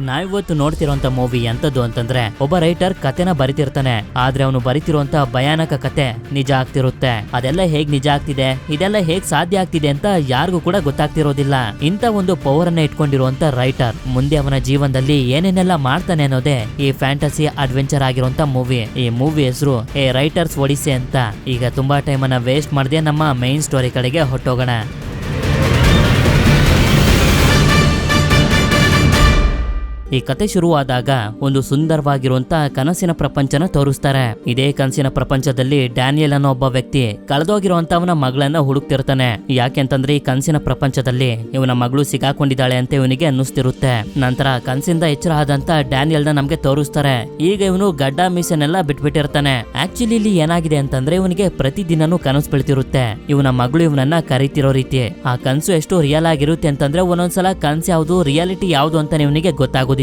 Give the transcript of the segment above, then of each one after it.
ನಾವಿವತ್ತು ನೋಡ್ತಿರೋಂತ ಮೂವಿ ಎಂತದ್ದು ಅಂತಂದ್ರೆ ಒಬ್ಬ ರೈಟರ್ ಕತೆನ ಬರಿತಿರ್ತಾನೆ, ಆದ್ರೆ ಅವನು ಬರಿತಿರುವಂತ ಭಯಾನಕ ಕತೆ ನಿಜ ಆಗ್ತಿರುತ್ತೆ. ಅದೆಲ್ಲ ಹೇಗ್ ನಿಜ ಆಗ್ತಿದೆ, ಇದೆಲ್ಲ ಹೇಗ್ ಸಾಧ್ಯ ಆಗ್ತಿದೆ ಅಂತ ಯಾರಿಗೂ ಕೂಡ ಗೊತ್ತಾಗ್ತಿರೋದಿಲ್ಲ. ಇಂತ ಒಂದು ಪವರ್ ಅನ್ನ ಇಟ್ಕೊಂಡಿರುವಂತ ರೈಟರ್ ಮುಂದೆ ಅವನ ಜೀವನದಲ್ಲಿ ಏನೇನೆಲ್ಲ ಮಾಡ್ತಾನೆ ಅನ್ನೋದೇ ಈ ಫ್ಯಾಂಟಸಿ ಅಡ್ವೆಂಚರ್ ಆಗಿರುವಂತ ಮೂವಿ. ಈ ಮೂವಿ ಹೆಸರು ಎ ರೈಟರ್ಸ್ ಒಡಿಸೆ ಅಂತ. ಈಗ ತುಂಬಾ ಟೈಮ್ ಅನ್ನ ವೇಸ್ಟ್ ಮಾಡದೆ ನಮ್ಮ ಮೈನ್ ಸ್ಟೋರಿ ಕಡೆಗೆ ಹೊಟ್ಟೋಗೋಣ. ಈ ಕತೆ ಶುರುವಾದಾಗ ಒಂದು ಸುಂದರವಾಗಿರುವಂತ ಕನಸಿನ ಪ್ರಪಂಚನ ತೋರಿಸ್ತಾರೆ. ಇದೇ ಕನಸಿನ ಪ್ರಪಂಚದಲ್ಲಿ ಡ್ಯಾನಿಯಲ್ ಅನ್ನೋ ಒಬ್ಬ ವ್ಯಕ್ತಿ ಕಳೆದೋಗಿರುವಂತವನ ಮಗಳನ್ನ ಹುಡುಕ್ತಿರ್ತಾನೆ. ಯಾಕೆಂತಂದ್ರೆ ಈ ಕನಸಿನ ಪ್ರಪಂಚದಲ್ಲಿ ಇವನ ಮಗಳು ಸಿಗಾಕೊಂಡಿದ್ದಾಳೆ ಅಂತ ಇವನಿಗೆ ಅನ್ನಿಸ್ತಿರುತ್ತೆ. ನಂತರ ಕನಸಿಂದ ಎಚ್ಚರ ಆದಂತ ಡ್ಯಾನಿಯಲ್ ನ ನಮ್ಗೆ ತೋರಿಸ್ತಾರೆ. ಈಗ ಇವನು ಗಡ್ಡ ಮೀಸನೆಲ್ಲ ಬಿಟ್ಬಿಟ್ಟಿರ್ತಾನೆ. ಆಕ್ಚುಲಿ ಇಲ್ಲಿ ಏನಾಗಿದೆ ಅಂತಂದ್ರೆ ಇವನಿಗೆ ಪ್ರತಿದಿನನೂ ಕನಸು ಬೀಳ್ತಿರುತ್ತೆ. ಇವನ ಮಗಳು ಇವನನ್ನ ಕರೀತಿರೋ ರೀತಿ. ಆ ಕನಸು ಎಷ್ಟು ರಿಯಲ್ ಆಗಿರುತ್ತೆ ಅಂತಂದ್ರೆ ಒಂದೊಂದ್ಸಲ ಕನಸು ಯಾವ್ದು ರಿಯಾಲಿಟಿ ಯಾವ್ದು ಅಂತ ಇವನಿಗೆ ಗೊತ್ತಾಗೋದಿಲ್ಲ.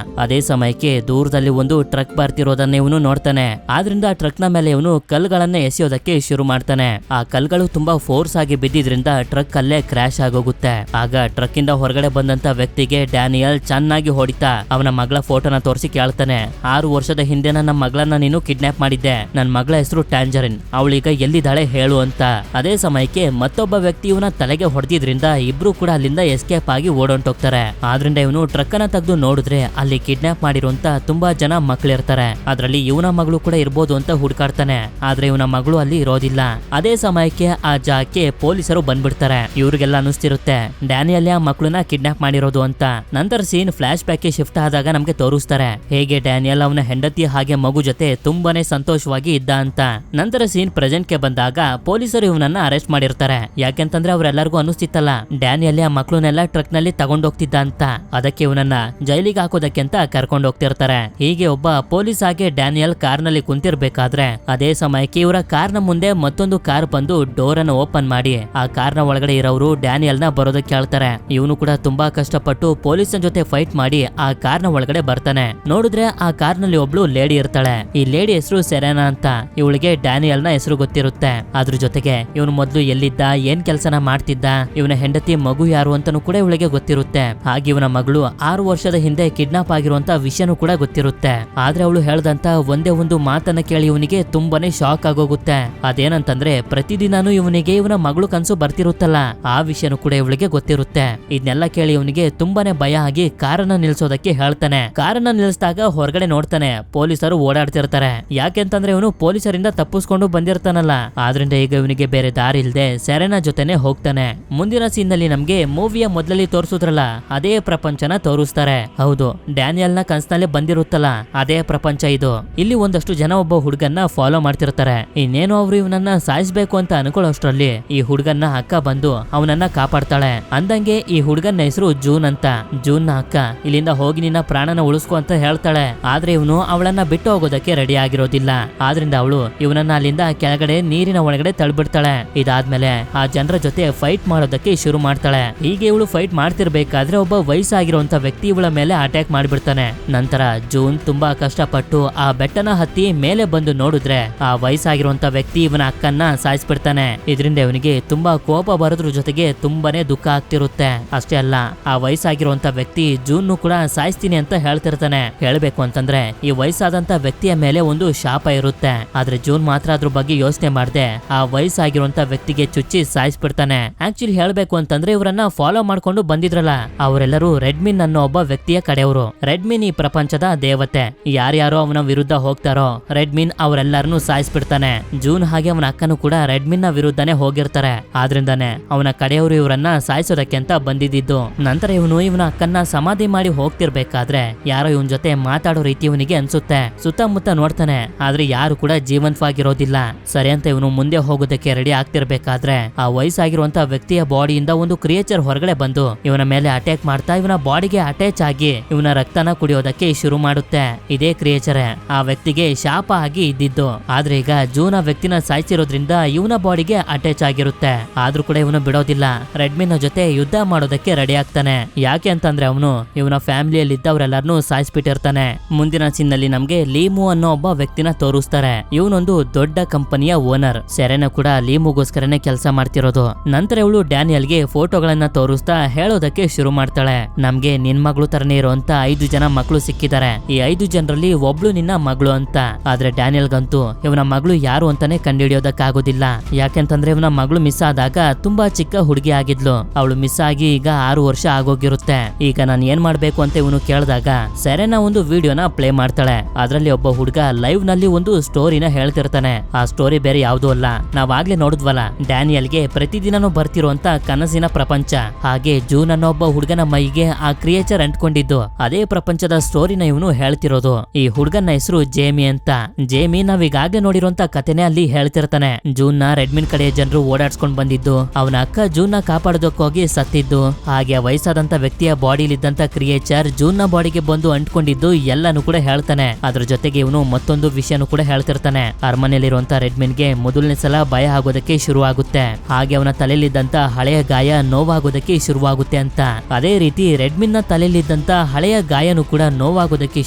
ಅದೇ ಸಮಯಕ್ಕೆ ದೂರದಲ್ಲಿ ಒಂದು ಟ್ರಕ್ ಬರ್ತಿರೋದನ್ನ ಇವನು ನೋಡ್ತಾನೆ. ಆದ್ರಿಂದ ಆ ಟ್ರಕ್ ನ ಮೇಲೆ ಇವನು ಕಲ್ಲುಗಳನ್ನ ಎಸೆಯೋದಕ್ಕೆ ಶುರು ಮಾಡ್ತಾನೆ. ಆ ಕಲ್ಲುಗಳು ತುಂಬಾ ಫೋರ್ಸ್ ಆಗಿ ಬಿದ್ದಿದ್ರಿಂದ ಟ್ರಕ್ ಅಲ್ಲೇ ಕ್ರಾಶ್ ಆಗೋಗುತ್ತೆ. ಆಗ ಟ್ರಕ್ ಇಂದ ಹೊರಗಡೆ ಬಂದಂತ ವ್ಯಕ್ತಿಗೆ ಡ್ಯಾನಿಯಲ್ ಚೆನ್ನಾಗಿ ಹೊಡಿತಾ ಅವನ ಮಗಳ ಫೋಟೋನ ತೋರಿಸಿ ಕೇಳ್ತಾನೆ, 6 ವರ್ಷದ ಹಿಂದೆ ನನ್ನ ಮಗಳನ್ನ ನೀನು ಕಿಡ್ನಾಪ್ ಮಾಡಿದ್ದೆ. ನನ್ನ ಮಗಳ ಹೆಸರು ಟ್ಯಾಂಜರಿನ್, ಅವಳೀಗ ಎಲ್ಲಿದ್ದಾಳೆ ಹೇಳು ಅಂತ. ಅದೇ ಸಮಯಕ್ಕೆ ಮತ್ತೊಬ್ಬ ವ್ಯಕ್ತಿ ಇವನ ತಲೆಗೆ ಹೊಡೆದಿದ್ರಿಂದ ಇಬ್ರು ಕೂಡ ಅಲ್ಲಿಂದ ಎಸ್ಕೇಪ್ ಆಗಿ ಓಡೊಂಟೋಗ್ತಾರೆ. ಆದ್ರಿಂದ ಇವನು ಟ್ರಕ್ ಅನ್ನ ತೆಗೆದು ನೋಡಿದ್ರೆ ಅಲ್ಲಿ ಕಿಡ್ನಾಪ್ ಮಾಡಿರುವಂತ ತುಂಬಾ ಜನ ಮಕ್ಕಳಿರ್ತಾರೆ. ಅದ್ರಲ್ಲಿ ಇವನ ಮಗಳು ಕೂಡ ಇರ್ಬೋದು ಅಂತ ಹುಡುಕಾಡ್ತಾನೆ. ಆದ್ರೆ ಇವನ ಮಗಳು ಅಲ್ಲಿ ಇರೋದಿಲ್ಲ. ಅದೇ ಸಮಯಕ್ಕೆ ಆ ಜಾಗಕ್ಕೆ ಪೊಲೀಸರು ಬಂದ್ಬಿಡ್ತಾರೆ. ಇವ್ರಿಗೆಲ್ಲ ಅನಿಸ್ತಿರುತ್ತೆ ಡ್ಯಾನಿಯಲ್ ಆ ಮಕ್ಕಳನ್ನ ಕಿಡ್ನಾಪ್ ಮಾಡಿರೋದು ಅಂತ. ನಂತರ ಸೀನ್ ಫ್ಲಾಶ್ ಬ್ಯಾಕ್ ಗೆ ಶಿಫ್ಟ್ ಆದಾಗ ನಮ್ಗೆ ತೋರಿಸ್ತಾರೆ ಹೇಗೆ ಡ್ಯಾನಿಯಲ್ ಅವನ ಹೆಂಡತಿ ಹಾಗೆ ಮಗು ಜೊತೆ ತುಂಬಾನೇ ಸಂತೋಷವಾಗಿ ಇದ್ದ ಅಂತ. ನಂತರ ಸೀನ್ ಪ್ರೆಸೆಂಟ್ ಗೆ ಬಂದಾಗ ಪೊಲೀಸರು ಇವನನ್ನ ಅರೆಸ್ಟ್ ಮಾಡಿರ್ತಾರೆ. ಯಾಕೆಂತಂದ್ರೆ ಅವ್ರೆಲ್ಲರಿಗೂ ಅನಿಸ್ತಿತ್ತಲ್ಲ ಡ್ಯಾನಿಯಲ್ ಆ ಮಕ್ಕಳನ್ನೆಲ್ಲ ಟ್ರಕ್ ನಲ್ಲಿ ತಗೊಂಡೋಗ್ತಿದ್ದ ಅಂತ. ಅದಕ್ಕೆ ಇವನನ್ನ ಜೈಲಿಗೆ ಹಾಕೋದಕ್ಕೆ ಅಂತ ಕರ್ಕೊಂಡು ಹೋಗ್ತಿರ್ತಾರೆ. ಹೀಗೆ ಒಬ್ಬ ಪೊಲೀಸ್ ಆಗಿ ಡ್ಯಾನಿಯಲ್ ಕಾರ್ ನಲ್ಲಿ ಕುಂತಿರ್ಬೇಕಾದ್ರೆ ಅದೇ ಸಮಯಕ್ಕೆ ಇವರ ಕಾರ್ ನ ಮುಂದೆ ಮತ್ತೊಂದು ಕಾರ್ ಬಂದು ಡೋರ್ ಅನ್ನು ಓಪನ್ ಮಾಡಿ ಆ ಕಾರ್ ನ ಒಳಗಡೆ ಇರೋರು ಡ್ಯಾನಿಯಲ್ ನ ಬರೋದಕ್ಕೆ ಹೇಳ್ತಾರೆ. ಇವನು ಕೂಡ ತುಂಬಾ ಕಷ್ಟಪಟ್ಟು ಪೊಲೀಸನ ಜೊತೆ ಫೈಟ್ ಮಾಡಿ ಆ ಕಾರ್ ನ ಒಳಗಡೆ ಬರ್ತಾನೆ. ನೋಡಿದ್ರೆ ಆ ಕಾರ್ ನಲ್ಲಿ ಒಬ್ಳು ಲೇಡಿ ಇರ್ತಾಳೆ. ಈ ಲೇಡಿ ಹೆಸರು ಸೆರೆನಾ ಅಂತ. ಇವಳಿಗೆ ಡ್ಯಾನಿಯಲ್ ನ ಹೆಸರು ಗೊತ್ತಿರುತ್ತೆ. ಅದ್ರ ಜೊತೆಗೆ ಇವನು ಮೊದ್ಲು ಎಲ್ಲಿದ್ದ, ಏನ್ ಕೆಲಸನ ಮಾಡ್ತಿದ್ದ, ಇವನ ಹೆಂಡತಿ ಮಗು ಯಾರು ಅಂತಾನೂ ಕೂಡ ಇವಳಿಗೆ ಗೊತ್ತಿರುತ್ತೆ. ಹಾಗೆ ಇವನ ಮಗಳು 6 ವರ್ಷದ ಹಿಂದೆ ಕಿಡ್ನಾಪ್ ಆಗಿರುವಂತ ವಿಷಯನೂ ಕೂಡ ಗೊತ್ತಿರುತ್ತೆ. ಆದ್ರೆ ಅವಳು ಹೇಳ್ದಂತ ಒಂದೇ ಒಂದು ಮಾತನ್ನ ಕೇಳಿ ಇವನಿಗೆ ತುಂಬಾನೇ ಶಾಕ್ ಆಗೋಗುತ್ತೆ. ಅದೇನಂತಂದ್ರೆ ಪ್ರತಿದಿನಾನು ಇವನಿಗೆ ಇವನ ಮಗಳು ಕನ್ಸು ಬರ್ತಿರುತ್ತಲ್ಲ, ಆ ವಿಷಯನೂ ಕೂಡ ಇವಳಿಗೆ ಗೊತ್ತಿರುತ್ತೆ. ಇದನ್ನೆಲ್ಲ ಕೇಳಿ ಇವನಿಗೆ ತುಂಬಾನೇ ಭಯ ಆಗಿ ಕಾರನ್ನ ನಿಲ್ಸೋದಕ್ಕೆ ಹೇಳ್ತಾನೆ. ಕಾರನ್ನ ನಿಲ್ಸಿದಾಗ ಹೊರಗಡೆ ನೋಡ್ತಾನೆ ಪೊಲೀಸರು ಓಡಾಡ್ತಿರ್ತಾರೆ. ಯಾಕೆಂತಂದ್ರೆ ಇವನು ಪೊಲೀಸರಿಂದ ತಪ್ಪಿಸ್ಕೊಂಡು ಬಂದಿರ್ತಾನಲ್ಲ. ಆದ್ರಿಂದ ಈಗ ಇವನಿಗೆ ಬೇರೆ ದಾರಿ ಇಲ್ದೆ ಸೆರೆನಾ ಜೊತೆನೆ ಹೋಗ್ತಾನೆ. ಮುಂದಿನ ಸೀನ್ ನಲ್ಲಿ ನಮ್ಗೆ ಮೂವಿಯ ಮೊದಲಲ್ಲಿ ತೋರಿಸಿದ್ರಲ್ಲ ಅದೇ ಪ್ರಪಂಚನ ತೋರಿಸ್ತಾರೆ. ಹೌದು, ಡ್ಯಾನಿಯಲ್ ನ ಕನ್ಸ್ನಲ್ಲಿ ಬಂದಿರುತ್ತಲ್ಲ ಅದೇ ಪ್ರಪಂಚ ಇದು. ಇಲ್ಲಿ ಒಂದಷ್ಟು ಜನ ಒಬ್ಬ ಹುಡುಗನ್ನ ಫಾಲೋ ಮಾಡ್ತಿರ್ತಾರೆ. ಇನ್ನೇನು ಅವ್ರು ಇವನನ್ನ ಸಾಯಿಸ್ಬೇಕು ಅಂತ ಅನ್ಕೊಳ್ಳೋಷ್ಟ್ರಲ್ಲಿ ಈ ಹುಡುಗನ್ನ ಅಕ್ಕ ಬಂದು ಅವನನ್ನ ಕಾಪಾಡ್ತಾಳೆ. ಅಂದಂಗೆ ಈ ಹುಡುಗನ ಹೆಸರು ಜೂನ್ ಅಂತ. ಜೂನ್ ನ ಅಕ್ಕ ಇಲ್ಲಿಂದ ಹೋಗಿ ನಿನ್ನ ಪ್ರಾಣನ ಉಳಿಸ್ಕೊ ಅಂತ ಹೇಳ್ತಾಳೆ. ಆದ್ರೆ ಇವನು ಅವಳನ್ನ ಬಿಟ್ಟು ಹೋಗೋದಕ್ಕೆ ರೆಡಿ ಆಗಿರೋದಿಲ್ಲ. ಆದ್ರಿಂದ ಅವಳು ಇವನನ್ನ ಅಲ್ಲಿಂದ ಕೆಳಗಡೆ ನೀರಿನ ಒಳಗಡೆ ತಳ್ಬಿಡ್ತಾಳೆ. ಇದಾದ್ಮೇಲೆ ಆ ಜನರ ಜೊತೆ ಫೈಟ್ ಮಾಡೋದಕ್ಕೆ ಶುರು ಮಾಡ್ತಾಳೆ. ಹೀಗೆ ಇವಳು ಫೈಟ್ ಮಾಡ್ತಿರ್ಬೇಕಾದ್ರೆ ಒಬ್ಬ ವಯಸ್ಸಾಗಿರುವಂತ ವ್ಯಕ್ತಿ ಇವಳ ಮೇಲೆ ಅಟ್ಯಾಕ್ ಮಾಡ್ಬಿಡ್ತಾನೆ. ನಂತರ ಜೂನ್ ತುಂಬಾ ಕಷ್ಟಪಟ್ಟು ಆ ಬೆಟ್ಟನ ಹತ್ತಿ ಮೇಲೆ ಬಂದು ನೋಡಿದ್ರೆ ಆ ವಯಸ್ಸಾಗಿರುವಂತ ವ್ಯಕ್ತಿ ಇವನ ಅಕ್ಕನ್ನ ಸಾಯಿಸ್ಬಿಡ್ತಾನೆ. ಇದರಿಂದ ಇವನಿಗೆ ತುಂಬಾ ಕೋಪ ಬರೋದ್ರ ಜೊತೆಗೆ ತುಂಬಾನೇ ದುಃಖ ಆಗ್ತಿರುತ್ತೆ. ಅಷ್ಟೇ ಅಲ್ಲ, ಆ ವಯಸ್ಸಾಗಿರುವಂತ ವ್ಯಕ್ತಿ ಜೂನ್ ಕೂಡ ಸಾಯಿಸ್ತೀನಿ ಅಂತ ಹೇಳ್ತಿರ್ತಾನೆ. ಹೇಳ್ಬೇಕು ಅಂತಂದ್ರೆ ಈ ವಯಸ್ಸಾದಂತ ವ್ಯಕ್ತಿಯ ಮೇಲೆ ಒಂದು ಶಾಪ ಇರುತ್ತೆ. ಆದ್ರೆ ಜೂನ್ ಮಾತ್ರ ಅದ್ರ ಬಗ್ಗೆ ಯೋಚನೆ ಮಾಡದೆ ಆ ವಯಸ್ಸಾಗಿರುವಂತ ವ್ಯಕ್ತಿಗೆ ಚುಚ್ಚಿ ಸಾಯಿಸ್ಬಿಡ್ತಾನೆ. ಆಕ್ಚುಲಿ ಹೇಳ್ಬೇಕು ಅಂತಂದ್ರೆ ಇವರನ್ನ ಫಾಲೋ ಮಾಡ್ಕೊಂಡು ಬಂದಿದ್ರಲ್ಲ ಅವರೆಲ್ಲರೂ ರೆಡ್ಮಿನ್ ಅನ್ನೋ ಒಬ್ಬ ವ್ಯಕ್ತಿಯ ಕಡೆಯವರು. ರೆಡ್ಮಿನ್ ಈ ಪ್ರಪಂಚದ ದೇವತೆ. ಯಾರ್ಯಾರೋ ಅವನ ವಿರುದ್ಧ ಹೋಗ್ತಾರೋ ರೆಡ್ಮಿನ್ ಅವರೆಲ್ಲರನ್ನು ಸಾಯಿಸ್ಬಿಡ್ತಾನೆ. ಜೂನ್ ಹಾಗೆ ಅವನ ಅಕ್ಕನು ಕೂಡ ರೆಡ್ಮಿನ್ ನ ವಿರುದ್ಧನೇ ಹೋಗಿರ್ತಾರೆ. ಆದ್ರಿಂದಾನೆ ಅವನ ಕಡೆಯವರು ಇವರನ್ನ ಸಾಯಿಸೋದಕ್ಕೆ ಅಂತ ಬಂದಿದ್ದು. ನಂತರ ಇವನ ಅಕ್ಕನ್ನ ಸಮಾಧಿ ಮಾಡಿ ಹೋಗ್ತಿರ್ಬೇಕಾದ್ರೆ ಯಾರೋ ಇವನ್ ಜೊತೆ ಮಾತಾಡೋ ರೀತಿ ಇವನಿಗೆ ಅನ್ಸುತ್ತೆ. ಸುತ್ತಮುತ್ತ ನೋಡ್ತಾನೆ, ಆದ್ರೆ ಯಾರು ಕೂಡ ಜೀವಂತವಾಗಿರೋದಿಲ್ಲ. ಸರಿ ಅಂತ ಇವನು ಮುಂದೆ ಹೋಗೋದಕ್ಕೆ ರೆಡಿ ಆಗ್ತಿರ್ಬೇಕಾದ್ರೆ ಆ ವಯಸ್ಸಾಗಿರುವಂತ ವ್ಯಕ್ತಿಯ ಬಾಡಿಯಿಂದ ಒಂದು ಕ್ರಿಯೇಚರ್ ಹೊರಗಡೆ ಬಂದು ಇವನ ಮೇಲೆ ಅಟ್ಯಾಕ್ ಮಾಡ್ತಾ ಇವನ ಬಾಡಿಗೆ ಅಟ್ಯಾಚ್ ಆಗಿ ಇವನ ರಕ್ತನ ಕುಡಿಯೋದಕ್ಕೆ ಶುರು ಮಾಡುತ್ತೆ. ಇದೇ ಕ್ರಿಯೇಚರ್ ಆ ವ್ಯಕ್ತಿಗೆ ಶಾಪ ಆಗಿ ಇದ್ದಿದ್ದು. ಆದ್ರೆ ಈಗ ಜೂನ್ ಆ ವ್ಯಕ್ತಿನ ಸಾಯಿಸಿರೋದ್ರಿಂದ ಇವನ ಬಾಡಿಗೆ ಅಟ್ಯಾಚ್ ಆಗಿರುತ್ತೆ. ಆದ್ರೂ ಕೂಡ ಇವನು ಬಿಡೋದಿಲ್ಲ. ರೆಡ್ಮಿನ್ ಜೊತೆ ಯುದ್ಧ ಮಾಡೋದಕ್ಕೆ ರೆಡಿ ಆಗ್ತಾನೆ. ಯಾಕೆ ಅಂತಂದ್ರೆ ಅವನು ಇವನ ಫ್ಯಾಮಿಲಿಯಲ್ಲಿ ಇದ್ದವರೆಲ್ಲರನ್ನು ಸಾಯಿಸ್ಬಿಟ್ಟಿರ್ತಾನೆ. ಮುಂದಿನ ಸೀನ್ ನಲ್ಲಿ ನಮ್ಗೆ ಲೀಮು ಅನ್ನೋ ಒಬ್ಬ ವ್ಯಕ್ತಿನ ತೋರಿಸ್ತಾರೆ. ಇವನೊಂದು ದೊಡ್ಡ ಕಂಪನಿಯ ಓನರ್. ಸೆರೆನಾ ಕೂಡ ಲೀಮುಗೋಸ್ಕರನೇ ಕೆಲಸ ಮಾಡ್ತಿರೋದು. ನಂತರ ಇವಳು ಡ್ಯಾನಿಯಲ್ಗೆ ಫೋಟೋಗಳನ್ನ ತೋರಿಸ್ತಾ ಹೇಳೋದಕ್ಕೆ ಶುರು ಮಾಡ್ತಾಳೆ. ನಮ್ಗೆ ನಿನ್ ಮಗಳು ತರನೇ ಇರೋ ಅಂತ 5 ಜನ ಮಕ್ಕಳು ಸಿಕ್ಕಿದ್ದಾರೆ. ಈ 5 ಜನರಲ್ಲಿ ಒಬ್ಳು ನಿನ್ನ ಮಗಳು ಅಂತ. ಆದ್ರೆ ಡ್ಯಾನಿಯಲ್ಗಂತೂ ಇವನ ಮಗಳು ಯಾರು ಅಂತಾನೆ ಕಂಡುಹಿಡಿಯೋದಕ್ಕಾಗೋದಿಲ್ಲ. ಯಾಕೆಂತಂದ್ರೆ ಇವನ ಮಗಳು ಮಿಸ್ ಆದಾಗ ತುಂಬಾ ಚಿಕ್ಕ ಹುಡುಗಿ ಆಗಿದ್ಲು. ಅವಳು ಮಿಸ್ ಆಗಿ ಈಗ 6 ವರ್ಷ ಆಗೋಗಿರುತ್ತೆ. ಈಗ ನಾನು ಏನ್ ಮಾಡ್ಬೇಕು ಅಂತ ಇವನು ಕೇಳಿದಾಗ ಸೆರೆನಾ ಒಂದು ವಿಡಿಯೋನ ಪ್ಲೇ ಮಾಡ್ತಾಳೆ. ಅದ್ರಲ್ಲಿ ಒಬ್ಬ ಹುಡುಗ ಲೈವ್ ನಲ್ಲಿ ಒಂದು ಸ್ಟೋರಿನ ಹೇಳ್ತಿರ್ತಾನೆ. ಆ ಸ್ಟೋರಿ ಬೇರೆ ಯಾವ್ದು ಅಲ್ಲ, ನಾವಾಗ್ಲೇ ನೋಡಿದ್ವಲ್ಲ, ಡ್ಯಾನಿಯಲ್ಗೆ ಪ್ರತಿದಿನನೂ ಬರ್ತಿರುವಂತ ಕನಸಿನ ಪ್ರಪಂಚ. ಹಾಗೆ ಜೂನ್ ಅನ್ನೋ ಒಬ್ಬ ಹುಡುಗನ ಮೈಗೆ ಆ ಕ್ರಿಯೇಚರ್ ಅಂಟ್ಕೊಂಡಿದ್ದು ಅದೇ ಪ್ರಪಂಚದ ಸ್ಟೋರಿನ ಇವನು ಹೇಳ್ತಿರೋದು. ಈ ಹುಡುಗನ ಹೆಸರು ಜೇಮಿ ಅಂತ. ಜೇಮಿ ನಾವೀಗಾಗ್ಲೇ ನೋಡಿರುವಂತ ಕಥೆನೆ ಅಲ್ಲಿ ಹೇಳ್ತಿರ್ತಾನೆ. ಜೂನ್ ನ ರೆಡ್ಮಿನ್ ಕಡೆ ಜನರು ಓಡಾಡ್ಸ್ಕೊಂಡ್ ಬಂದಿದ್ದು, ಅವನ ಅಕ್ಕ ಜೂನ್ ನ ಕಾಪಾಡೋದಕ್ಕೋಗಿ ಸತ್ತಿದ್ದು, ಹಾಗೆ ವಯಸ್ಸಾದಂತ ವ್ಯಕ್ತಿಯ ಬಾಡಿಲಿದ್ದಂತ ಕ್ರಿಯೇಚರ್ ಜೂನ್ ನ ಬಾಡಿಗೆ ಬಂದು ಅಂಟ್ಕೊಂಡಿದ್ದು ಎಲ್ಲಾನು ಕೂಡ ಹೇಳ್ತಾನೆ. ಅದ್ರ ಜೊತೆಗೆ ಇವನು ಮತ್ತೊಂದು ವಿಷಯನೂ ಕೂಡ ಹೇಳ್ತಿರ್ತಾನೆ. ಅರಮನೆಯಲ್ಲಿರುವಂತ ರೆಡ್ಮಿನ್ಗೆ ಮೊದಲನೇ ಸಲ ಭಯ ಆಗೋದಕ್ಕೆ ಶುರು ಆಗುತ್ತೆ. ಹಾಗೆ ಅವನ ತಲೆಯಲ್ಲಿದ್ದಂತ ಹಳೆಯ ಗಾಯ ನೋವಾಗೋದಕ್ಕೆ ಶುರುವಾಗುತ್ತೆ ಅಂತ. ಅದೇ ರೀತಿ ರೆಡ್ಮಿನ್ ನ ತಲೆಯಲ್ಲಿದ್ದಂತ ಹಳೆಯ ಗಾಯನೂ ಕೂಡ ನೋವಾಗೋದಕ್ಕೆ